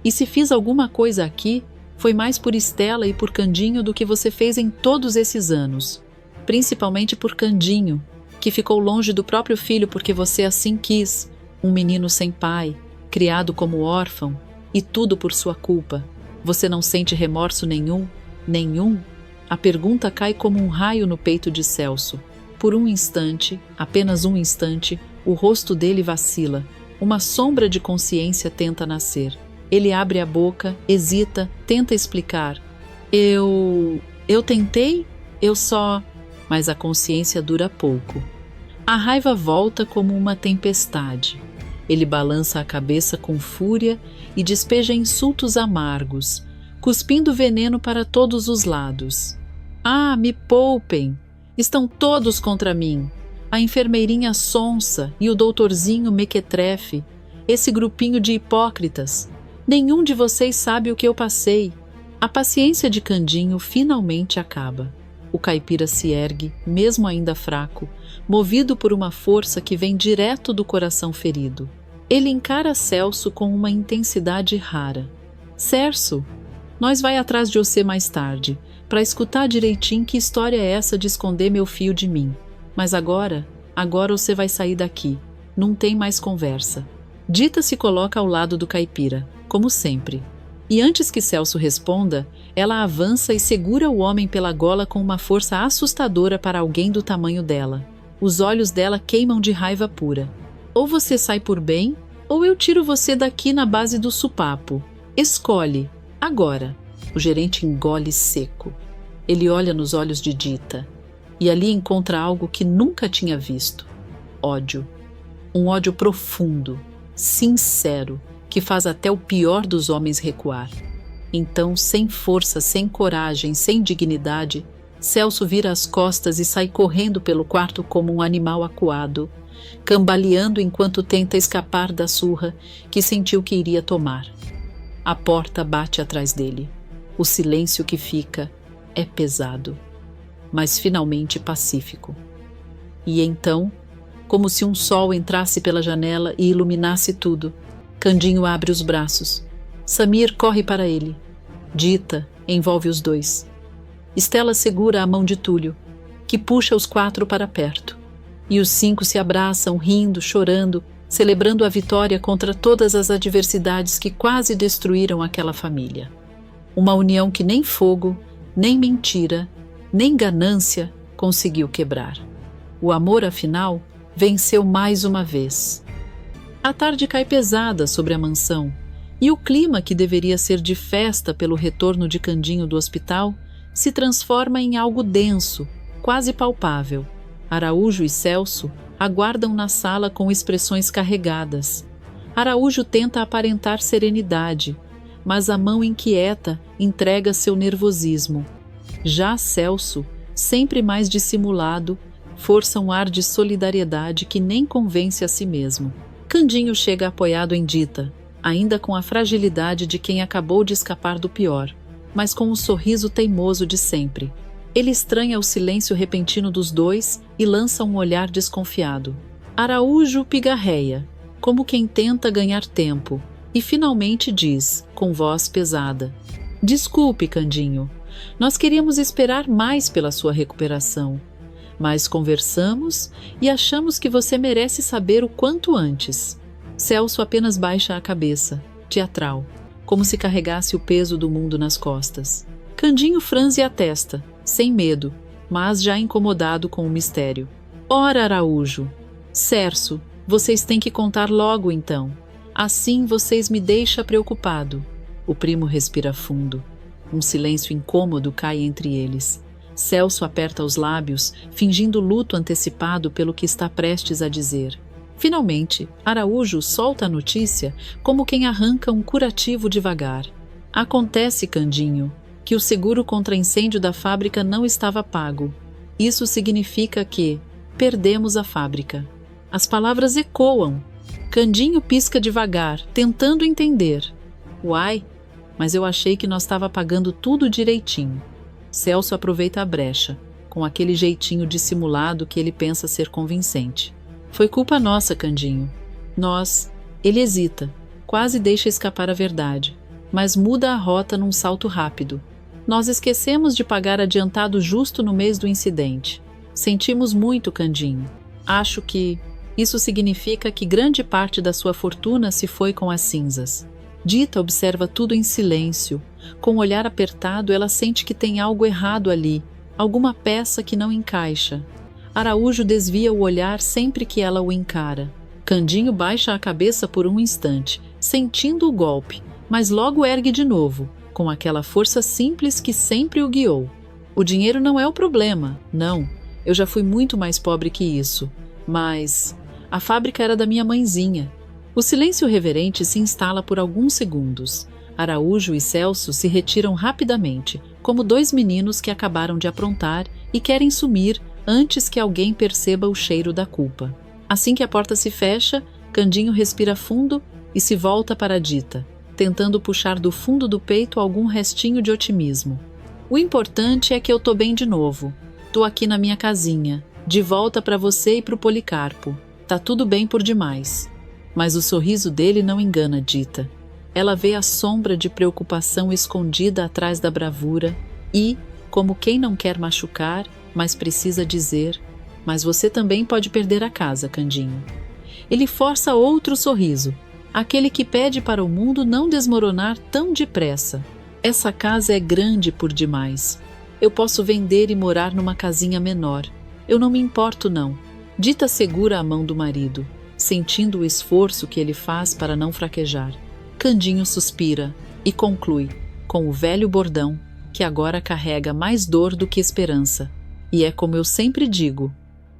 Speaker 1: E se fiz alguma coisa aqui, foi mais por Stella e por Candinho do que você fez em todos esses anos. Principalmente por Candinho, que ficou longe do próprio filho porque você assim quis, um menino sem pai, criado como órfão, e tudo por sua culpa. Você não sente remorso nenhum? Nenhum?" A pergunta cai como um raio no peito de Celso. Por um instante, apenas um instante, o rosto dele vacila. Uma sombra de consciência tenta nascer. Ele abre a boca, hesita, tenta explicar. Eu tentei? Eu só... Mas a consciência dura pouco. A raiva volta como uma tempestade. Ele balança a cabeça com fúria e despeja insultos amargos, cuspindo veneno para todos os lados. "Ah, me poupem! Estão todos contra mim. A enfermeirinha sonsa e o doutorzinho mequetrefe, esse grupinho de hipócritas. Nenhum de vocês sabe o que eu passei." A paciência de Candinho finalmente acaba. O caipira se ergue, mesmo ainda fraco, movido por uma força que vem direto do coração ferido. Ele encara Celso com uma intensidade rara. "Cerso, nós vai atrás de você mais tarde, para escutar direitinho que história é essa de esconder meu fio de mim. Mas agora você vai sair daqui. Não tem mais conversa." Dita se coloca ao lado do caipira, como sempre. E antes que Celso responda, ela avança e segura o homem pela gola com uma força assustadora para alguém do tamanho dela. Os olhos dela queimam de raiva pura. "Ou você sai por bem, ou eu tiro você daqui na base do supapo. Escolhe, agora." O gerente engole seco. Ele olha nos olhos de Dita, e ali encontra algo que nunca tinha visto. Ódio. Um ódio profundo, sincero, que faz até o pior dos homens recuar. Então, sem força, sem coragem, sem dignidade, Celso vira as costas e sai correndo pelo quarto como um animal acuado, cambaleando enquanto tenta escapar da surra que sentiu que iria tomar. A porta bate atrás dele. O silêncio que fica é pesado, mas finalmente pacífico. E então, como se um sol entrasse pela janela e iluminasse tudo, Candinho abre os braços. Samir corre para ele. Dita envolve os dois. Stella segura a mão de Túlio, que puxa os 4 para perto. E os 5 se abraçam, rindo, chorando, celebrando a vitória contra todas as adversidades que quase destruíram aquela família. Uma união que nem fogo, nem mentira, nem ganância conseguiu quebrar. O amor, afinal, venceu mais uma vez. A tarde cai pesada sobre a mansão, e o clima que deveria ser de festa pelo retorno de Candinho do hospital se transforma em algo denso, quase palpável. Araújo e Celso aguardam na sala com expressões carregadas. Araújo tenta aparentar serenidade, mas a mão inquieta entrega seu nervosismo. Já Celso sempre mais dissimulado, força um ar de solidariedade que nem convence a si mesmo. Candinho chega apoiado em Dita, ainda com a fragilidade de quem acabou de escapar do pior, mas com o sorriso teimoso de sempre. Ele estranha o silêncio repentino dos dois e lança um olhar desconfiado. Araújo pigarreia, como quem tenta ganhar tempo, e finalmente diz, com voz pesada: Desculpe, Candinho, nós queríamos esperar mais pela sua recuperação, mas conversamos e achamos que você merece saber o quanto antes. Celso apenas baixa a cabeça, teatral, como se carregasse o peso do mundo nas costas. Candinho franze a testa, sem medo, mas já incomodado com o mistério. Ora, Araújo, Cerso, vocês têm que contar logo então. Assim vocês me deixam preocupado. O primo respira fundo. Um silêncio incômodo cai entre eles. Celso aperta os lábios, fingindo luto antecipado pelo que está prestes a dizer. Finalmente, Araújo solta a notícia como quem arranca um curativo devagar. Acontece, Candinho, que o seguro contra incêndio da fábrica não estava pago. Isso significa que perdemos a fábrica. As palavras ecoam. Candinho pisca devagar, tentando entender. Uai, mas eu achei que nós estava pagando tudo direitinho. Celso aproveita a brecha, com aquele jeitinho dissimulado que ele pensa ser convincente. Foi culpa nossa, Candinho. Nós... Ele hesita, quase deixa escapar a verdade, mas muda a rota num salto rápido. Nós esquecemos de pagar adiantado justo no mês do incidente. Sentimos muito, Candinho. Acho que isso significa que grande parte da sua fortuna se foi com as cinzas. Dita observa tudo em silêncio. Com o olhar apertado, ela sente que tem algo errado ali, alguma peça que não encaixa. Araújo desvia o olhar sempre que ela o encara. Candinho baixa a cabeça por um instante, sentindo o golpe, mas logo ergue de novo, com aquela força simples que sempre o guiou. O dinheiro não é o problema, não. Eu já fui muito mais pobre que isso. Mas a fábrica era da minha mãezinha. O silêncio reverente se instala por alguns segundos. Araújo e Celso se retiram rapidamente, como dois meninos que acabaram de aprontar e querem sumir antes que alguém perceba o cheiro da culpa. Assim que a porta se fecha, Candinho respira fundo e se volta para a Dita, tentando puxar do fundo do peito algum restinho de otimismo. O importante é que eu tô bem de novo. Tô aqui na minha casinha, de volta para você e pro Policarpo. Tá tudo bem por demais. Mas o sorriso dele não engana Dita. Ela vê a sombra de preocupação escondida atrás da bravura e, como quem não quer machucar, mas precisa dizer: mas você também pode perder a casa, Candinho. Ele força outro sorriso, aquele que pede para o mundo não desmoronar tão depressa. Essa casa é grande por demais. Eu posso vender e morar numa casinha menor. Eu não me importo, não. Dita segura a mão do marido, sentindo o esforço que ele faz para não fraquejar. Candinho suspira e conclui, com o velho bordão, que agora carrega mais dor do que esperança. E é como eu sempre digo,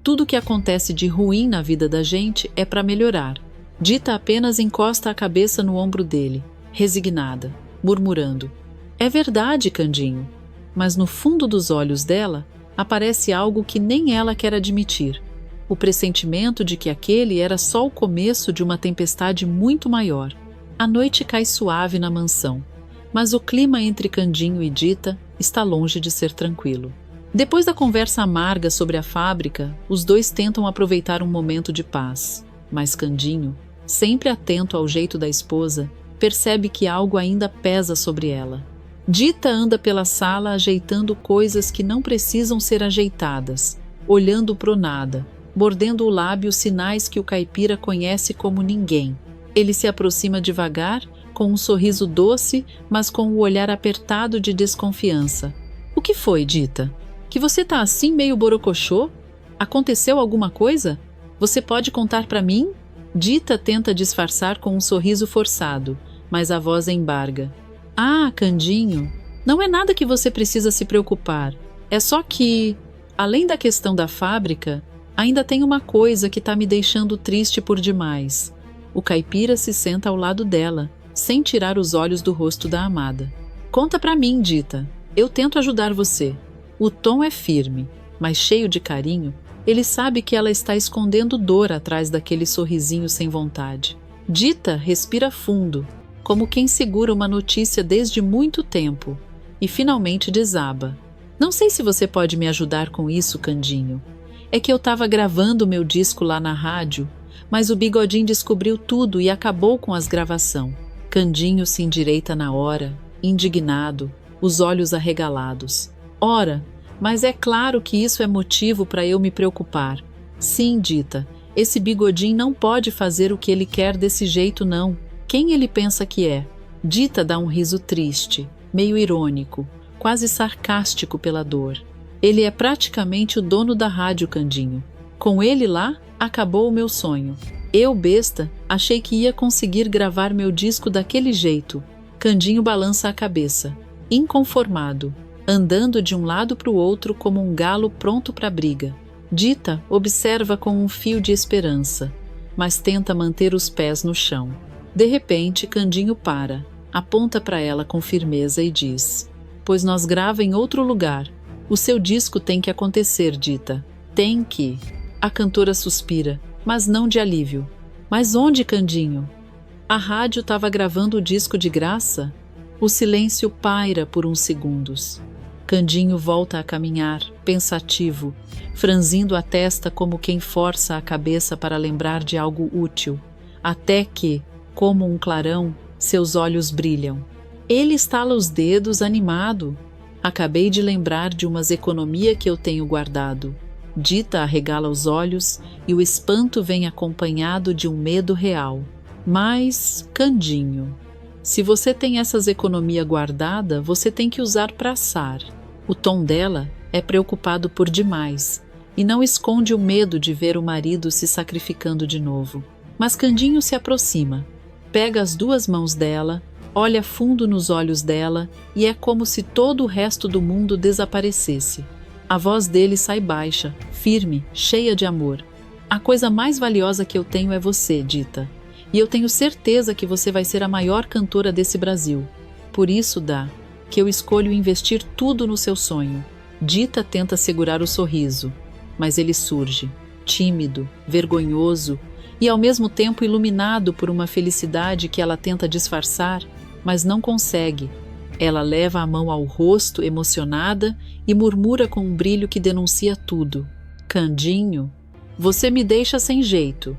Speaker 1: tudo que acontece de ruim na vida da gente é para melhorar. Dita apenas encosta a cabeça no ombro dele, resignada, murmurando: é verdade, Candinho. Mas no fundo dos olhos dela aparece algo que nem ela quer admitir. O pressentimento de que aquele era só o começo de uma tempestade muito maior. A noite cai suave na mansão, mas o clima entre Candinho e Dita está longe de ser tranquilo. Depois da conversa amarga sobre a fábrica, os dois tentam aproveitar um momento de paz. Mas Candinho, sempre atento ao jeito da esposa, percebe que algo ainda pesa sobre ela. Dita anda pela sala ajeitando coisas que não precisam ser ajeitadas, olhando pro nada, mordendo o lábio sinais que o caipira conhece como ninguém. Ele se aproxima devagar, com um sorriso doce, mas com o olhar apertado de desconfiança. O que foi, Dita? Que você tá assim meio borocochô? Aconteceu alguma coisa? Você pode contar para mim? Dita tenta disfarçar com um sorriso forçado, mas a voz embarga. Ah, Candinho, não é nada que você precisa se preocupar. É só que, além da questão da fábrica, ainda tem uma coisa que tá me deixando triste por demais. O caipira se senta ao lado dela, sem tirar os olhos do rosto da amada. Conta pra mim, Dita. Eu tento ajudar você. O tom é firme, mas cheio de carinho. Ele sabe que ela está escondendo dor atrás daquele sorrisinho sem vontade. Dita respira fundo, como quem segura uma notícia desde muito tempo, e finalmente desaba. Não sei se você pode me ajudar com isso, Candinho. É que eu estava gravando meu disco lá na rádio, mas o Bigodinho descobriu tudo e acabou com as gravações. Candinho se endireita na hora, indignado, os olhos arregalados. Ora, mas é claro que isso é motivo para eu me preocupar. Sim, Dita, esse Bigodinho não pode fazer o que ele quer desse jeito não. Quem ele pensa que é? Dita dá um riso triste, meio irônico, quase sarcástico pela dor. Ele é praticamente o dono da rádio, Candinho. Com ele lá, acabou o meu sonho. Eu, besta, achei que ia conseguir gravar meu disco daquele jeito. Candinho balança a cabeça, inconformado, andando de um lado para o outro como um galo pronto para a briga. Dita observa com um fio de esperança, mas tenta manter os pés no chão. De repente, Candinho para, aponta para ela com firmeza e diz: "Pois nós grava em outro lugar. O seu disco tem que acontecer, Dita. Tem que." A cantora suspira, mas não de alívio. "Mas onde, Candinho?" A rádio estava gravando o disco de graça? O silêncio paira por uns segundos. Candinho volta a caminhar, pensativo, franzindo a testa como quem força a cabeça para lembrar de algo útil, até que, como um clarão, seus olhos brilham. Ele estala os dedos, animado. "Acabei de lembrar de umas economia que eu tenho guardado." Dita arregala os olhos e o espanto vem acompanhado de um medo real. "Mas, Candinho, se você tem essas economia guardada, você tem que usar para assar." O tom dela é preocupado por demais e não esconde o medo de ver o marido se sacrificando de novo. Mas Candinho se aproxima, pega as duas mãos dela, olha fundo nos olhos dela e é como se todo o resto do mundo desaparecesse. A voz dele sai baixa, firme, cheia de amor. "A coisa mais valiosa que eu tenho é você, Dita. E eu tenho certeza que você vai ser a maior cantora desse Brasil. Por isso, Dá, que eu escolho investir tudo no seu sonho." Dita tenta segurar o sorriso, mas ele surge, tímido, vergonhoso e ao mesmo tempo iluminado por uma felicidade que ela tenta disfarçar, mas não consegue. Ela leva a mão ao rosto, emocionada, e murmura com um brilho que denuncia tudo: "Candinho, você me deixa sem jeito."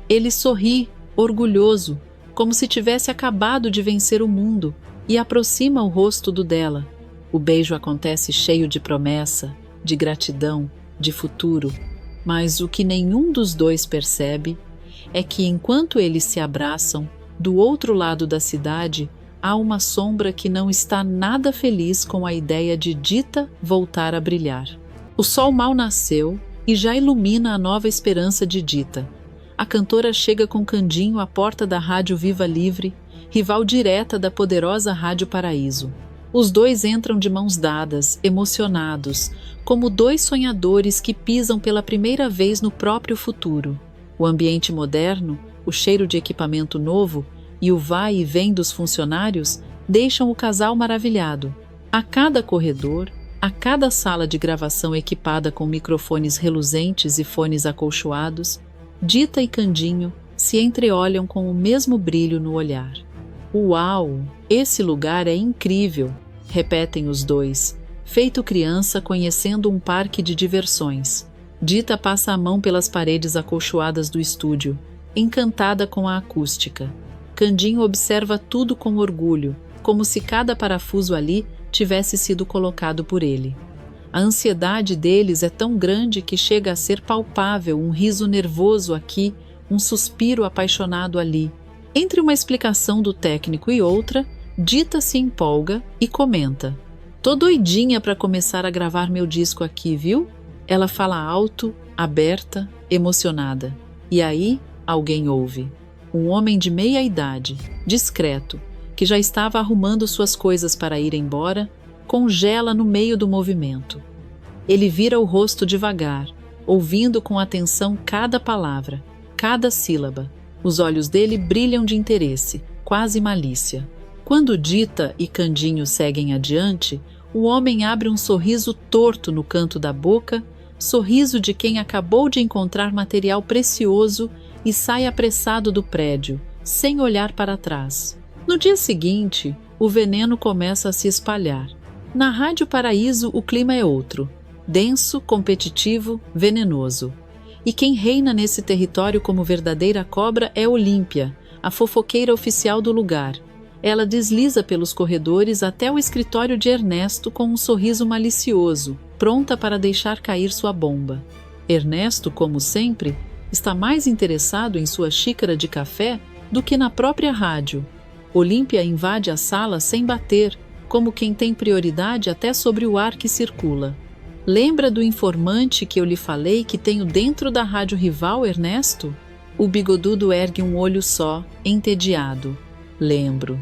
Speaker 1: Ele sorri, orgulhoso, como se tivesse acabado de vencer o mundo, e aproxima o rosto do dela. O beijo acontece cheio de promessa, de gratidão, de futuro, mas o que nenhum dos dois percebe é que enquanto eles se abraçam, do outro lado da cidade, há uma sombra que não está nada feliz com a ideia de Dita voltar a brilhar. O sol mal nasceu e já ilumina a nova esperança de Dita. A cantora chega com Candinho à porta da Rádio Viva Livre, rival direta da poderosa Rádio Paraíso. Os dois entram de mãos dadas, emocionados, como dois sonhadores que pisam pela primeira vez no próprio futuro. O ambiente moderno, o cheiro de equipamento novo e o vai e vem dos funcionários deixam o casal maravilhado. A cada corredor, a cada sala de gravação equipada com microfones reluzentes e fones acolchoados, Dita e Candinho se entreolham com o mesmo brilho no olhar. "Uau! Esse lugar é incrível!" repetem os dois, feito criança conhecendo um parque de diversões. Dita passa a mão pelas paredes acolchoadas do estúdio, encantada com a acústica. Candinho observa tudo com orgulho, como se cada parafuso ali tivesse sido colocado por ele. A ansiedade deles é tão grande que chega a ser palpável um riso nervoso aqui, um suspiro apaixonado ali. Entre uma explicação do técnico e outra, Dita se empolga e comenta: "Tô doidinha para começar a gravar meu disco aqui, viu?" Ela fala alto, aberta, emocionada. E aí, alguém ouve. Um homem de meia idade, discreto, que já estava arrumando suas coisas para ir embora, congela no meio do movimento. Ele vira o rosto devagar, ouvindo com atenção cada palavra, cada sílaba. Os olhos dele brilham de interesse, quase malícia. Quando Dita e Candinho seguem adiante, O homem abre um sorriso torto no canto da boca, sorriso de quem acabou de encontrar material precioso e sai apressado do prédio, sem olhar para trás. No dia seguinte, o veneno começa a se espalhar. Na Rádio Paraíso, o clima é outro: denso, competitivo, venenoso. E quem reina nesse território como verdadeira cobra é Olímpia, a fofoqueira oficial do lugar. Ela desliza pelos corredores até o escritório de Ernesto com um sorriso malicioso, pronta para deixar cair sua bomba. Ernesto, como sempre, está mais interessado em sua xícara de café do que na própria rádio. Olímpia invade a sala sem bater, como quem tem prioridade até sobre o ar que circula. Lembra do informante que eu lhe falei que tenho dentro da rádio rival, Ernesto? O bigodudo ergue um olho só, entediado. Lembro.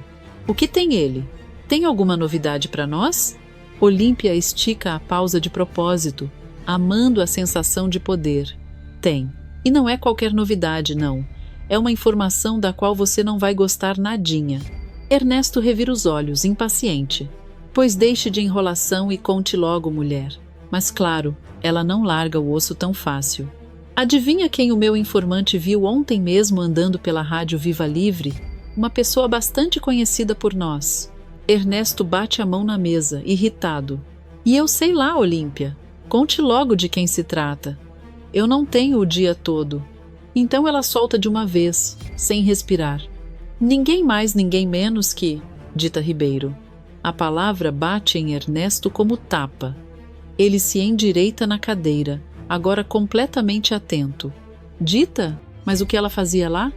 Speaker 1: O que tem ele? Tem alguma novidade para nós? Olímpia estica a pausa de propósito, amando a sensação de poder. Tem. E não é qualquer novidade, não. É uma informação da qual você não vai gostar nadinha. Ernesto revira os olhos, impaciente. Pois deixe de enrolação e conte logo, mulher. Mas claro, ela não larga o osso tão fácil. Adivinha quem o meu informante viu ontem mesmo andando pela rádio Viva Livre? Uma pessoa bastante conhecida por nós. Ernesto bate a mão na mesa, irritado. E eu sei lá, Olímpia. Conte logo de quem se trata. Eu não tenho o dia todo. Então ela solta de uma vez, sem respirar. Ninguém mais, ninguém menos que... Dita Ribeiro. A palavra bate em Ernesto como tapa. Ele se endireita na cadeira, agora completamente atento. Dita? Mas o que ela fazia lá?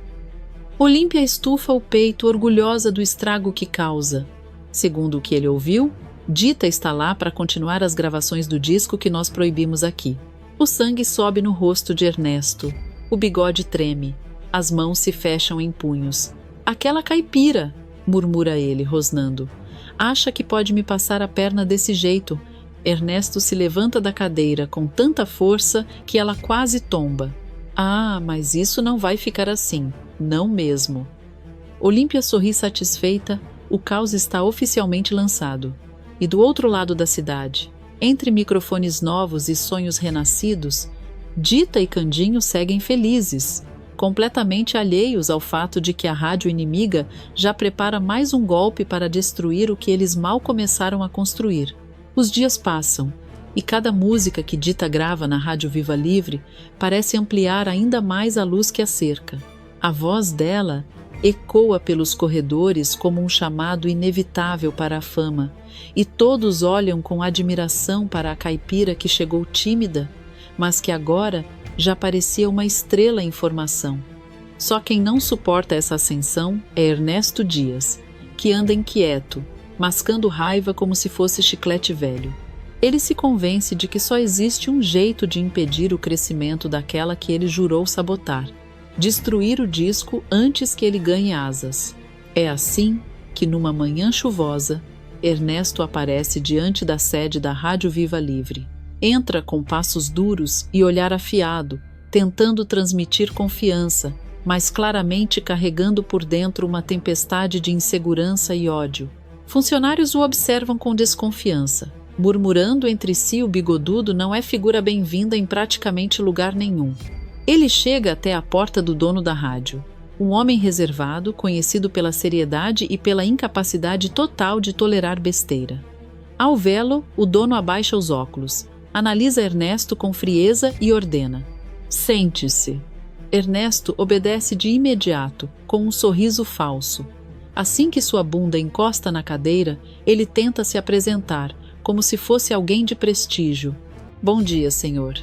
Speaker 1: Olímpia estufa o peito, orgulhosa do estrago que causa. Segundo o que ele ouviu, Dita está lá para continuar as gravações do disco que nós proibimos aqui. O sangue sobe no rosto de Ernesto. O bigode treme. As mãos se fecham em punhos. Aquela caipira, murmura ele, rosnando. Acha que pode me passar a perna desse jeito. Ernesto se levanta da cadeira com tanta força que ela quase tomba. Ah, mas isso não vai ficar assim. Não mesmo. Olímpia sorri satisfeita. O caos está oficialmente lançado. E do outro lado da cidade, entre microfones novos e sonhos renascidos, Dita e Candinho seguem felizes, completamente alheios ao fato de que a rádio inimiga já prepara mais um golpe para destruir o que eles mal começaram a construir. Os dias passam, e cada música que Dita grava na Rádio Viva Livre parece ampliar ainda mais a luz que a cerca. A voz dela ecoa pelos corredores como um chamado inevitável para a fama, e todos olham com admiração para a caipira que chegou tímida, mas que agora já parecia uma estrela em formação. Só quem não suporta essa ascensão é Ernesto Dias, que anda inquieto, mascando raiva como se fosse chiclete velho. Ele se convence de que só existe um jeito de impedir o crescimento daquela que ele jurou sabotar: destruir o disco antes que ele ganhe asas. É assim que, numa manhã chuvosa, Ernesto aparece diante da sede da Rádio Viva Livre. Entra com passos duros e olhar afiado, tentando transmitir confiança, mas claramente carregando por dentro uma tempestade de insegurança e ódio. Funcionários o observam com desconfiança. Murmurando entre si, o bigodudo não é figura bem-vinda em praticamente lugar nenhum. Ele chega até a porta do dono da rádio. Um homem reservado, conhecido pela seriedade e pela incapacidade total de tolerar besteira. Ao vê-lo, o dono abaixa os óculos, analisa Ernesto com frieza e ordena: "Sente-se." Ernesto obedece de imediato, com um sorriso falso. Assim que sua bunda encosta na cadeira, ele tenta se apresentar, como se fosse alguém de prestígio. "Bom dia, senhor.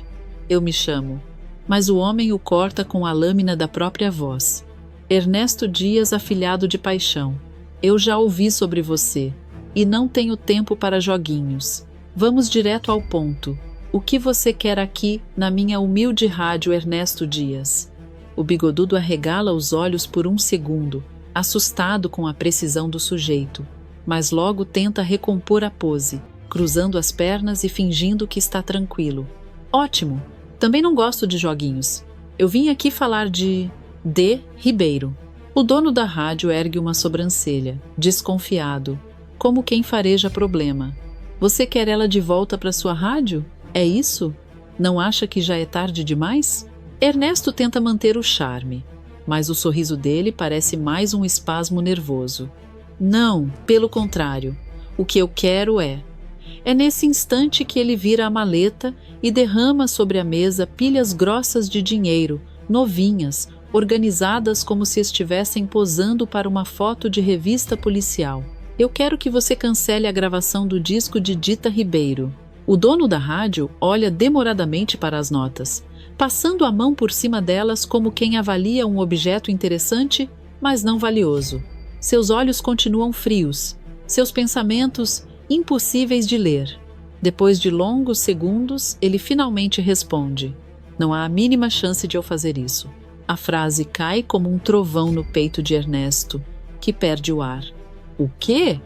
Speaker 1: Eu me chamo." Mas o homem o corta com a lâmina da própria voz. "Ernesto Dias, afilhado de paixão. Eu já ouvi sobre você, e não tenho tempo para joguinhos. Vamos direto ao ponto. O que você quer aqui, na minha humilde rádio Ernesto Dias?" O bigodudo arregala os olhos por um segundo, assustado com a precisão do sujeito, mas logo tenta recompor a pose, cruzando as pernas e fingindo que está tranquilo. "Ótimo! Também não gosto de joguinhos. Eu vim aqui falar de Ribeiro." O dono da rádio ergue uma sobrancelha, desconfiado, como quem fareja problema. Você quer ela de volta para sua rádio? É isso? Não acha que já é tarde demais? Ernesto tenta manter o charme, mas o sorriso dele parece mais um espasmo nervoso. Não, pelo contrário. O que eu quero é... É nesse instante que ele vira a maleta e derrama sobre a mesa pilhas grossas de dinheiro, novinhas, organizadas como se estivessem posando para uma foto de revista policial. Eu quero que você cancele a gravação do disco de Dita Ribeiro. O dono da rádio olha demoradamente para as notas, passando a mão por cima delas como quem avalia um objeto interessante, mas não valioso. Seus olhos continuam frios, seus pensamentos impossíveis de ler. Depois de longos segundos, ele finalmente responde: não há a mínima chance de eu fazer isso. A frase cai como um trovão no peito de Ernesto, que perde o ar. O quê?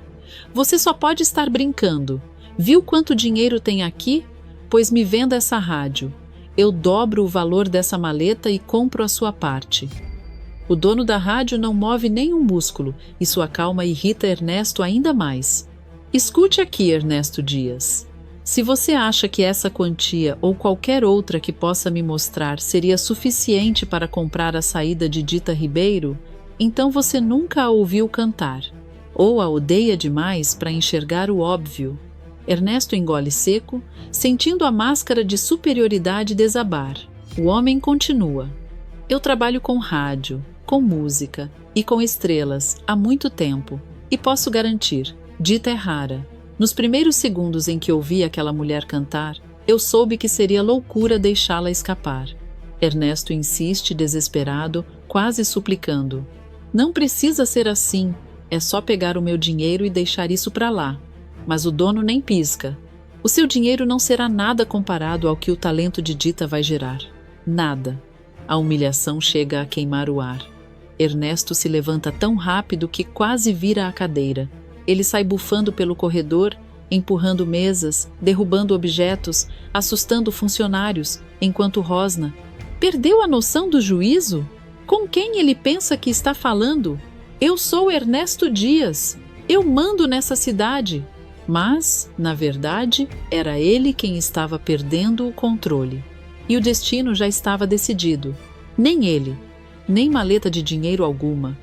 Speaker 1: Você só pode estar brincando. Viu quanto dinheiro tem aqui? Pois me venda essa rádio. Eu dobro o valor dessa maleta e compro a sua parte. O dono da rádio não move nem um músculo e sua calma irrita Ernesto ainda mais. Escute aqui, Ernesto Dias. Se você acha que essa quantia ou qualquer outra que possa me mostrar seria suficiente para comprar a saída de Dita Ribeiro, então você nunca a ouviu cantar, ou a odeia demais para enxergar o óbvio. Ernesto engole seco, sentindo a máscara de superioridade desabar. O homem continua. Eu trabalho com rádio, com música e com estrelas há muito tempo, e posso garantir, Dita é rara. Nos primeiros segundos em que ouvi aquela mulher cantar, eu soube que seria loucura deixá-la escapar. Ernesto insiste, desesperado, quase suplicando. Não precisa ser assim, é só pegar o meu dinheiro e deixar isso para lá. Mas o dono nem pisca. O seu dinheiro não será nada comparado ao que o talento de Dita vai gerar. Nada. A humilhação chega a queimar o ar. Ernesto se levanta tão rápido que quase vira a cadeira. Ele sai bufando pelo corredor, empurrando mesas, derrubando objetos, assustando funcionários, enquanto rosna. Perdeu a noção do juízo? Com quem ele pensa que está falando? Eu sou Ernesto Dias. Eu mando nessa cidade. Mas, na verdade, era ele quem estava perdendo o controle. E o destino já estava decidido. Nem ele, nem maleta de dinheiro alguma,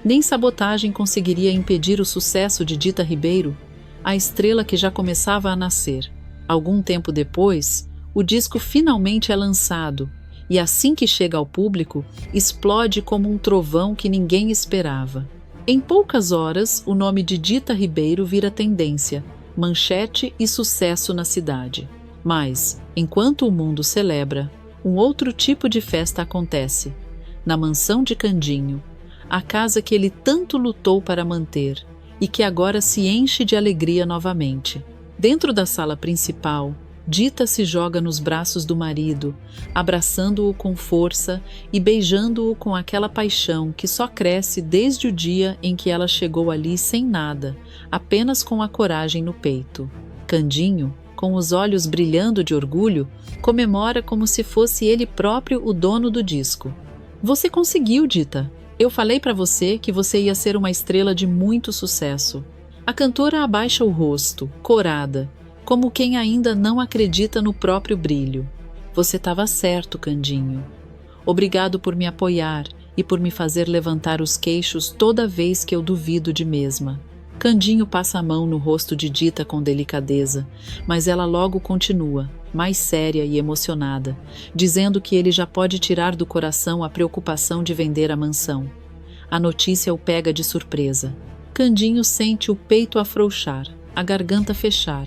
Speaker 1: nem sabotagem conseguiria impedir o sucesso de Dita Ribeiro, a estrela que já começava a nascer. Algum tempo depois, o disco finalmente é lançado e, assim que chega ao público, explode como um trovão que ninguém esperava. Em poucas horas, o nome de Dita Ribeiro vira tendência, manchete e sucesso na cidade. Mas, enquanto o mundo celebra, um outro tipo de festa acontece. Na mansão de Candinho, a casa que ele tanto lutou para manter e que agora se enche de alegria novamente. Dentro da sala principal, Dita se joga nos braços do marido, abraçando-o com força e beijando-o com aquela paixão que só cresce desde o dia em que ela chegou ali sem nada, apenas com a coragem no peito. Candinho, com os olhos brilhando de orgulho, comemora como se fosse ele próprio o dono do disco. Você conseguiu, Dita! Eu falei para você que você ia ser uma estrela de muito sucesso. A cantora abaixa o rosto, corada, como quem ainda não acredita no próprio brilho. Você estava certo, Candinho. Obrigado por me apoiar e por me fazer levantar os queixos toda vez que eu duvido de mesma. Candinho passa a mão no rosto de Dita com delicadeza, mas ela logo continua, mais séria e emocionada, dizendo que ele já pode tirar do coração a preocupação de vender a mansão. A notícia o pega de surpresa. Candinho sente o peito afrouxar, a garganta fechar.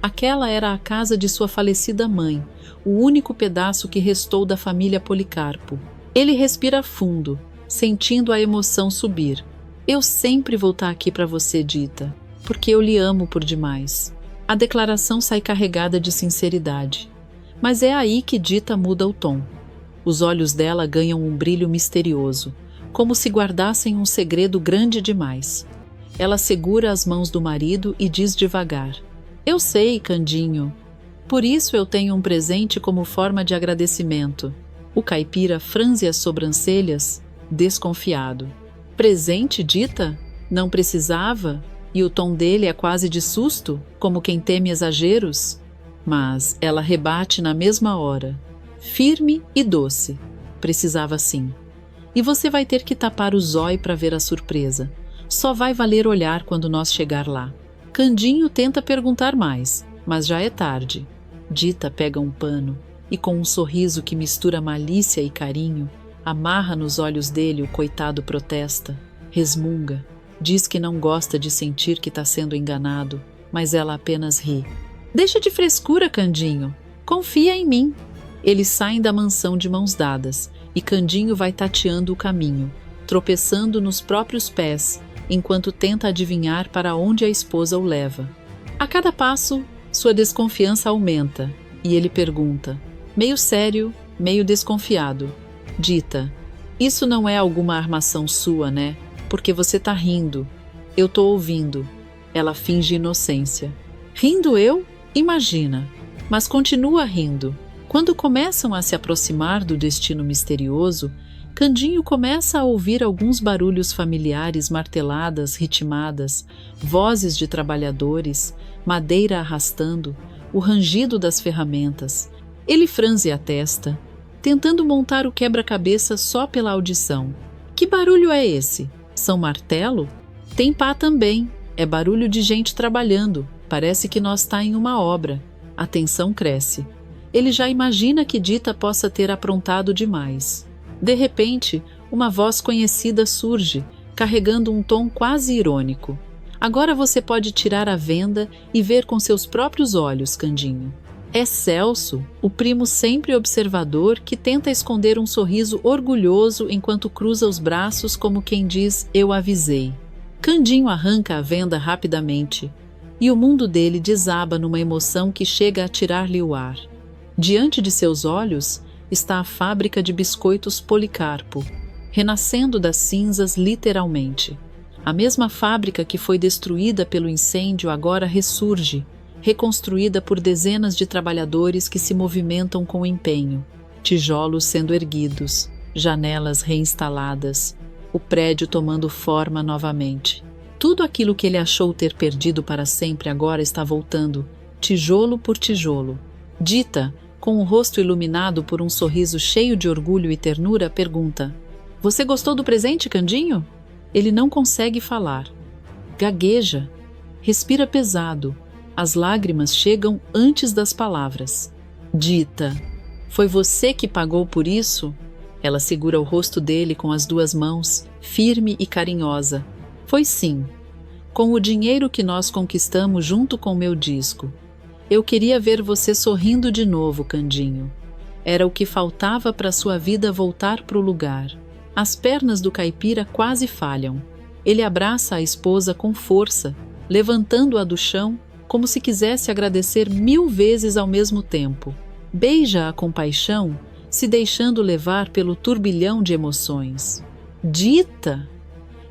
Speaker 1: Aquela era a casa de sua falecida mãe, o único pedaço que restou da família Policarpo. Ele respira fundo, sentindo a emoção subir. Eu sempre vou estar aqui para você, Dita, porque eu lhe amo por demais. A declaração sai carregada de sinceridade. Mas é aí que Dita muda o tom. Os olhos dela ganham um brilho misterioso, como se guardassem um segredo grande demais. Ela segura as mãos do marido e diz devagar: Eu sei, Candinho. Por isso eu tenho um presente como forma de agradecimento. O caipira franze as sobrancelhas, desconfiado. Presente, Dita? Não precisava? E o tom dele é quase de susto, como quem teme exageros. Mas ela rebate na mesma hora, firme e doce. Precisava sim. E você vai ter que tapar o zóio para ver a surpresa. Só vai valer olhar quando nós chegar lá. Candinho tenta perguntar mais, mas já é tarde. Dita pega um pano e, com um sorriso que mistura malícia e carinho, amarra nos olhos dele. O coitado protesta, resmunga, diz que não gosta de sentir que está sendo enganado, mas ela apenas ri. Deixa de frescura, Candinho. Confia em mim. Eles saem da mansão de mãos dadas e Candinho vai tateando o caminho, tropeçando nos próprios pés, enquanto tenta adivinhar para onde a esposa o leva. A cada passo, sua desconfiança aumenta e ele pergunta, meio sério, meio desconfiado: Dita, isso não é alguma armação sua, né? Porque você tá rindo. Eu tô ouvindo. Ela finge inocência. Rindo eu? Imagina. Mas continua rindo. Quando começam a se aproximar do destino misterioso, Candinho começa a ouvir alguns barulhos familiares, marteladas, ritmadas, vozes de trabalhadores, madeira arrastando, o rangido das ferramentas. Ele franze a testa, tentando montar o quebra-cabeça só pela audição. Que barulho é esse? São martelo? Tem pá também. É barulho de gente trabalhando. Parece que nós tá em uma obra. A tensão cresce. Ele já imagina que Dita possa ter aprontado demais. De repente, uma voz conhecida surge, carregando um tom quase irônico. Agora você pode tirar a venda e ver com seus próprios olhos, Candinho. É Celso, o primo sempre observador que tenta esconder um sorriso orgulhoso enquanto cruza os braços como quem diz, eu avisei. Candinho arranca a venda rapidamente e o mundo dele desaba numa emoção que chega a tirar-lhe o ar. Diante de seus olhos está a fábrica de biscoitos Policarpo, renascendo das cinzas literalmente. A mesma fábrica que foi destruída pelo incêndio agora ressurge, reconstruída por dezenas de trabalhadores que se movimentam com empenho, tijolos sendo erguidos, janelas reinstaladas, o prédio tomando forma novamente. Tudo aquilo que ele achou ter perdido para sempre agora está voltando, tijolo por tijolo. Dita, com o rosto iluminado por um sorriso cheio de orgulho e ternura, pergunta: Você gostou do presente, Candinho? Ele não consegue falar. Gagueja, respira pesado. As lágrimas chegam antes das palavras. Dita, foi você que pagou por isso? Ela segura o rosto dele com as duas mãos, firme e carinhosa. Foi sim. Com o dinheiro que nós conquistamos junto com meu disco. Eu queria ver você sorrindo de novo, Candinho. Era o que faltava para sua vida voltar para o lugar. As pernas do caipira quase falham. Ele abraça a esposa com força, levantando-a do chão, como se quisesse agradecer 1000 vezes ao mesmo tempo. Beija-a com paixão, se deixando levar pelo turbilhão de emoções. Dita,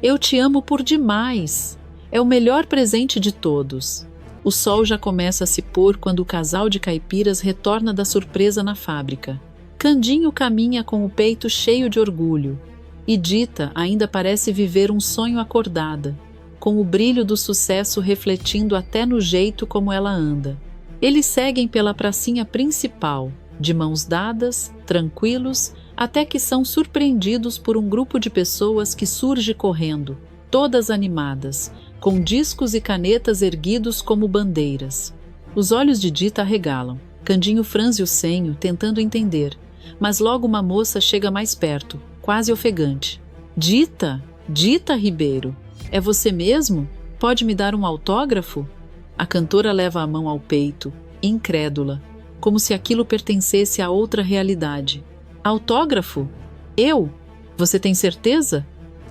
Speaker 1: eu te amo por demais. É o melhor presente de todos. O sol já começa a se pôr quando o casal de caipiras retorna da surpresa na fábrica. Candinho caminha com o peito cheio de orgulho. E Dita ainda parece viver um sonho acordada, com o brilho do sucesso refletindo até no jeito como ela anda. Eles seguem pela pracinha principal, de mãos dadas, tranquilos, até que são surpreendidos por um grupo de pessoas que surge correndo, todas animadas, com discos e canetas erguidos como bandeiras. Os olhos de Dita arregalam. Candinho franze o senho, tentando entender, mas logo uma moça chega mais perto, quase ofegante. Dita? Dita Ribeiro? É você mesmo? Pode me dar um autógrafo? A cantora leva a mão ao peito, incrédula, como se aquilo pertencesse a outra realidade. Autógrafo? Eu? Você tem certeza?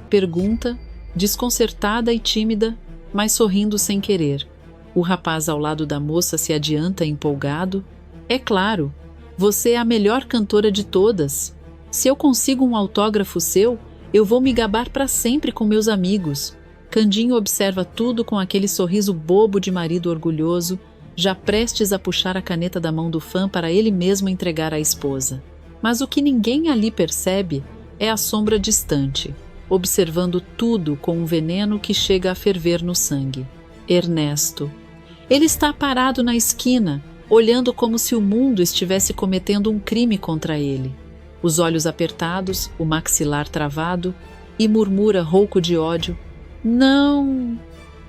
Speaker 1: Pergunta, desconcertada e tímida, mas sorrindo sem querer. O rapaz ao lado da moça se adianta empolgado. É claro, você é a melhor cantora de todas. Se eu consigo um autógrafo seu, eu vou me gabar para sempre com meus amigos. Candinho observa tudo com aquele sorriso bobo de marido orgulhoso, já prestes a puxar a caneta da mão do fã para ele mesmo entregar à esposa. Mas o que ninguém ali percebe é a sombra distante, observando tudo com um veneno que chega a ferver no sangue. Ernesto. Ele está parado na esquina, olhando como se o mundo estivesse cometendo um crime contra ele. Os olhos apertados, o maxilar travado, e murmura rouco de ódio: Não,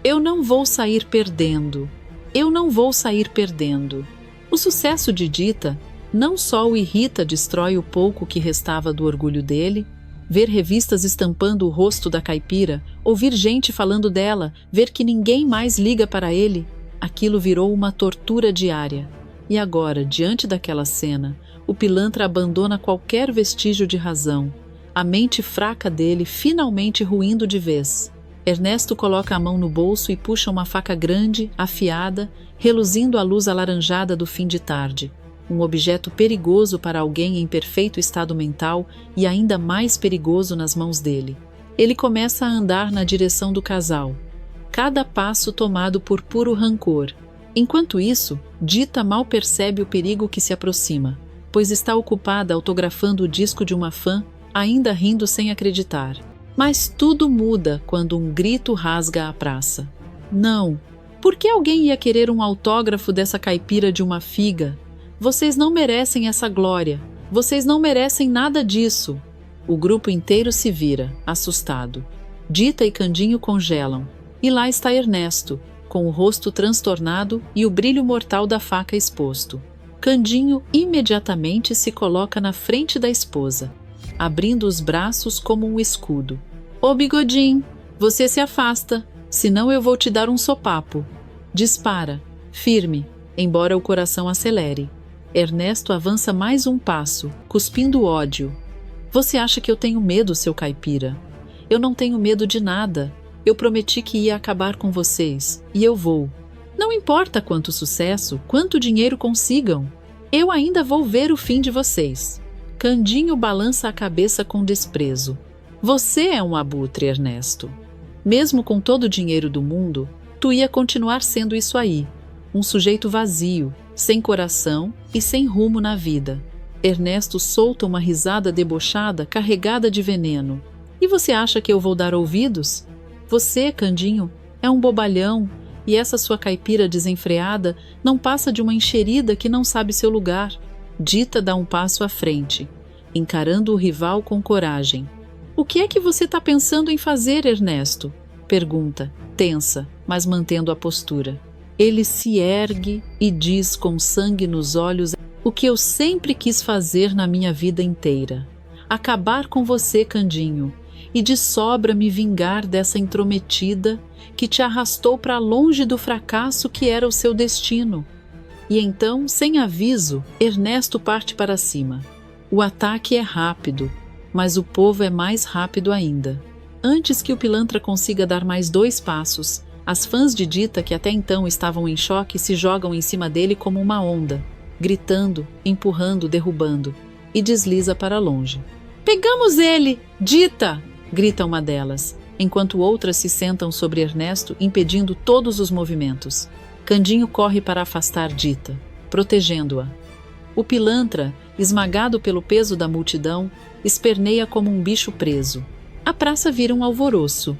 Speaker 1: eu não vou sair perdendo. Eu não vou sair perdendo. O sucesso de Dita não só o irrita, destrói o pouco que restava do orgulho dele. Ver revistas estampando o rosto da caipira, ouvir gente falando dela, ver que ninguém mais liga para ele, aquilo virou uma tortura diária. E agora, diante daquela cena, o pilantra abandona qualquer vestígio de razão, a mente fraca dele finalmente ruindo de vez. Ernesto coloca a mão no bolso e puxa uma faca grande, afiada, reluzindo à luz alaranjada do fim de tarde. Um objeto perigoso para alguém em perfeito estado mental e ainda mais perigoso nas mãos dele. Ele começa a andar na direção do casal, cada passo tomado por puro rancor. Enquanto isso, Dita mal percebe o perigo que se aproxima, pois está ocupada autografando o disco de uma fã, ainda rindo sem acreditar. Mas tudo muda quando um grito rasga a praça. Não! Por que alguém ia querer um autógrafo dessa caipira de uma figa? Vocês não merecem essa glória. Vocês não merecem nada disso. O grupo inteiro se vira, assustado. Dita e Candinho congelam. E lá está Ernesto, com o rosto transtornado e o brilho mortal da faca exposto. Candinho imediatamente se coloca na frente da esposa, abrindo os braços como um escudo. Ô Bigodinho, você se afasta, senão eu vou te dar um sopapo. Dispara, firme, embora o coração acelere. Ernesto avança mais um passo, cuspindo ódio. Você acha que eu tenho medo, seu caipira? Eu não tenho medo de nada. Eu prometi que ia acabar com vocês, e eu vou. Não importa quanto sucesso, quanto dinheiro consigam. Eu ainda vou ver o fim de vocês. Candinho balança a cabeça com desprezo. Você é um abutre, Ernesto. Mesmo com todo o dinheiro do mundo, tu ia continuar sendo isso aí. Um sujeito vazio, sem coração e sem rumo na vida. Ernesto solta uma risada debochada, carregada de veneno. E você acha que eu vou dar ouvidos? Você, Candinho, é um bobalhão, e essa sua caipira desenfreada não passa de uma enxerida que não sabe seu lugar. Dita dá um passo à frente, encarando o rival com coragem. O que é que você está pensando em fazer, Ernesto? Pergunta, tensa, mas mantendo a postura. Ele se ergue e diz com sangue nos olhos o que eu sempre quis fazer na minha vida inteira. Acabar com você, Candinho, e de sobra me vingar dessa intrometida que te arrastou para longe do fracasso que era o seu destino. E então, sem aviso, Ernesto parte para cima. O ataque é rápido, mas o povo é mais rápido ainda. Antes que o pilantra consiga dar mais 2 passos, as fãs de Dita, que até então estavam em choque, se jogam em cima dele como uma onda, gritando, empurrando, derrubando, e desliza para longe. Pegamos ele! Dita! Grita uma delas, enquanto outras se sentam sobre Ernesto, impedindo todos os movimentos. Candinho corre para afastar Dita, protegendo-a. O pilantra, esmagado pelo peso da multidão, esperneia como um bicho preso. A praça vira um alvoroço.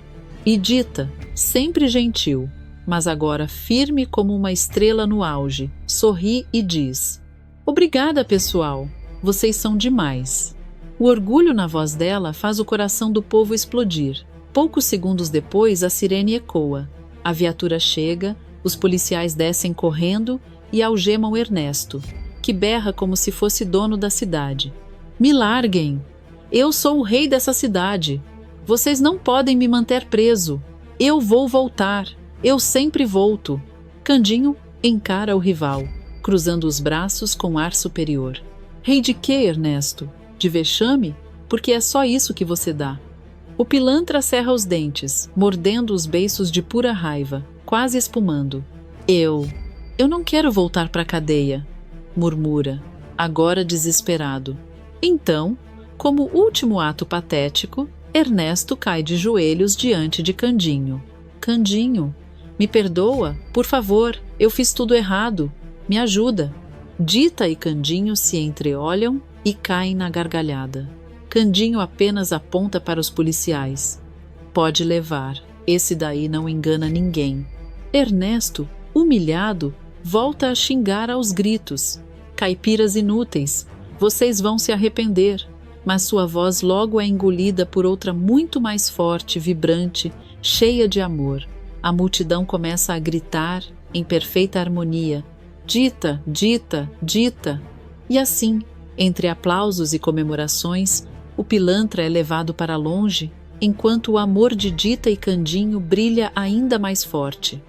Speaker 1: E Dita, sempre gentil, mas agora firme como uma estrela no auge, sorri e diz: Obrigada, pessoal, vocês são demais. O orgulho na voz dela faz o coração do povo explodir. Poucos segundos depois, a sirene ecoa. A viatura chega, os policiais descem correndo e algemam Ernesto, que berra como se fosse dono da cidade. Me larguem! Eu sou o rei dessa cidade! Vocês não podem me manter preso! Eu vou voltar! Eu sempre volto! Candinho encara o rival, cruzando os braços com ar superior. Rei de quê, Ernesto? De vexame? Porque é só isso que você dá. O pilantra cerra os dentes, mordendo os beiços de pura raiva, quase espumando. Eu não quero voltar para a cadeia, murmura, agora desesperado. Então, como último ato patético, Ernesto cai de joelhos diante de Candinho. Candinho, me perdoa, por favor, eu fiz tudo errado, me ajuda. Dita e Candinho se entreolham e caem na gargalhada. Candinho apenas aponta para os policiais. Pode levar, esse daí não engana ninguém. Ernesto, humilhado, volta a xingar aos gritos: caipiras inúteis, vocês vão se arrepender. Mas sua voz logo é engolida por outra muito mais forte, vibrante, cheia de amor. A multidão começa a gritar, em perfeita harmonia: Dita, Dita, Dita! E assim, entre aplausos e comemorações, o pilantra é levado para longe, enquanto o amor de Dita e Candinho brilha ainda mais forte.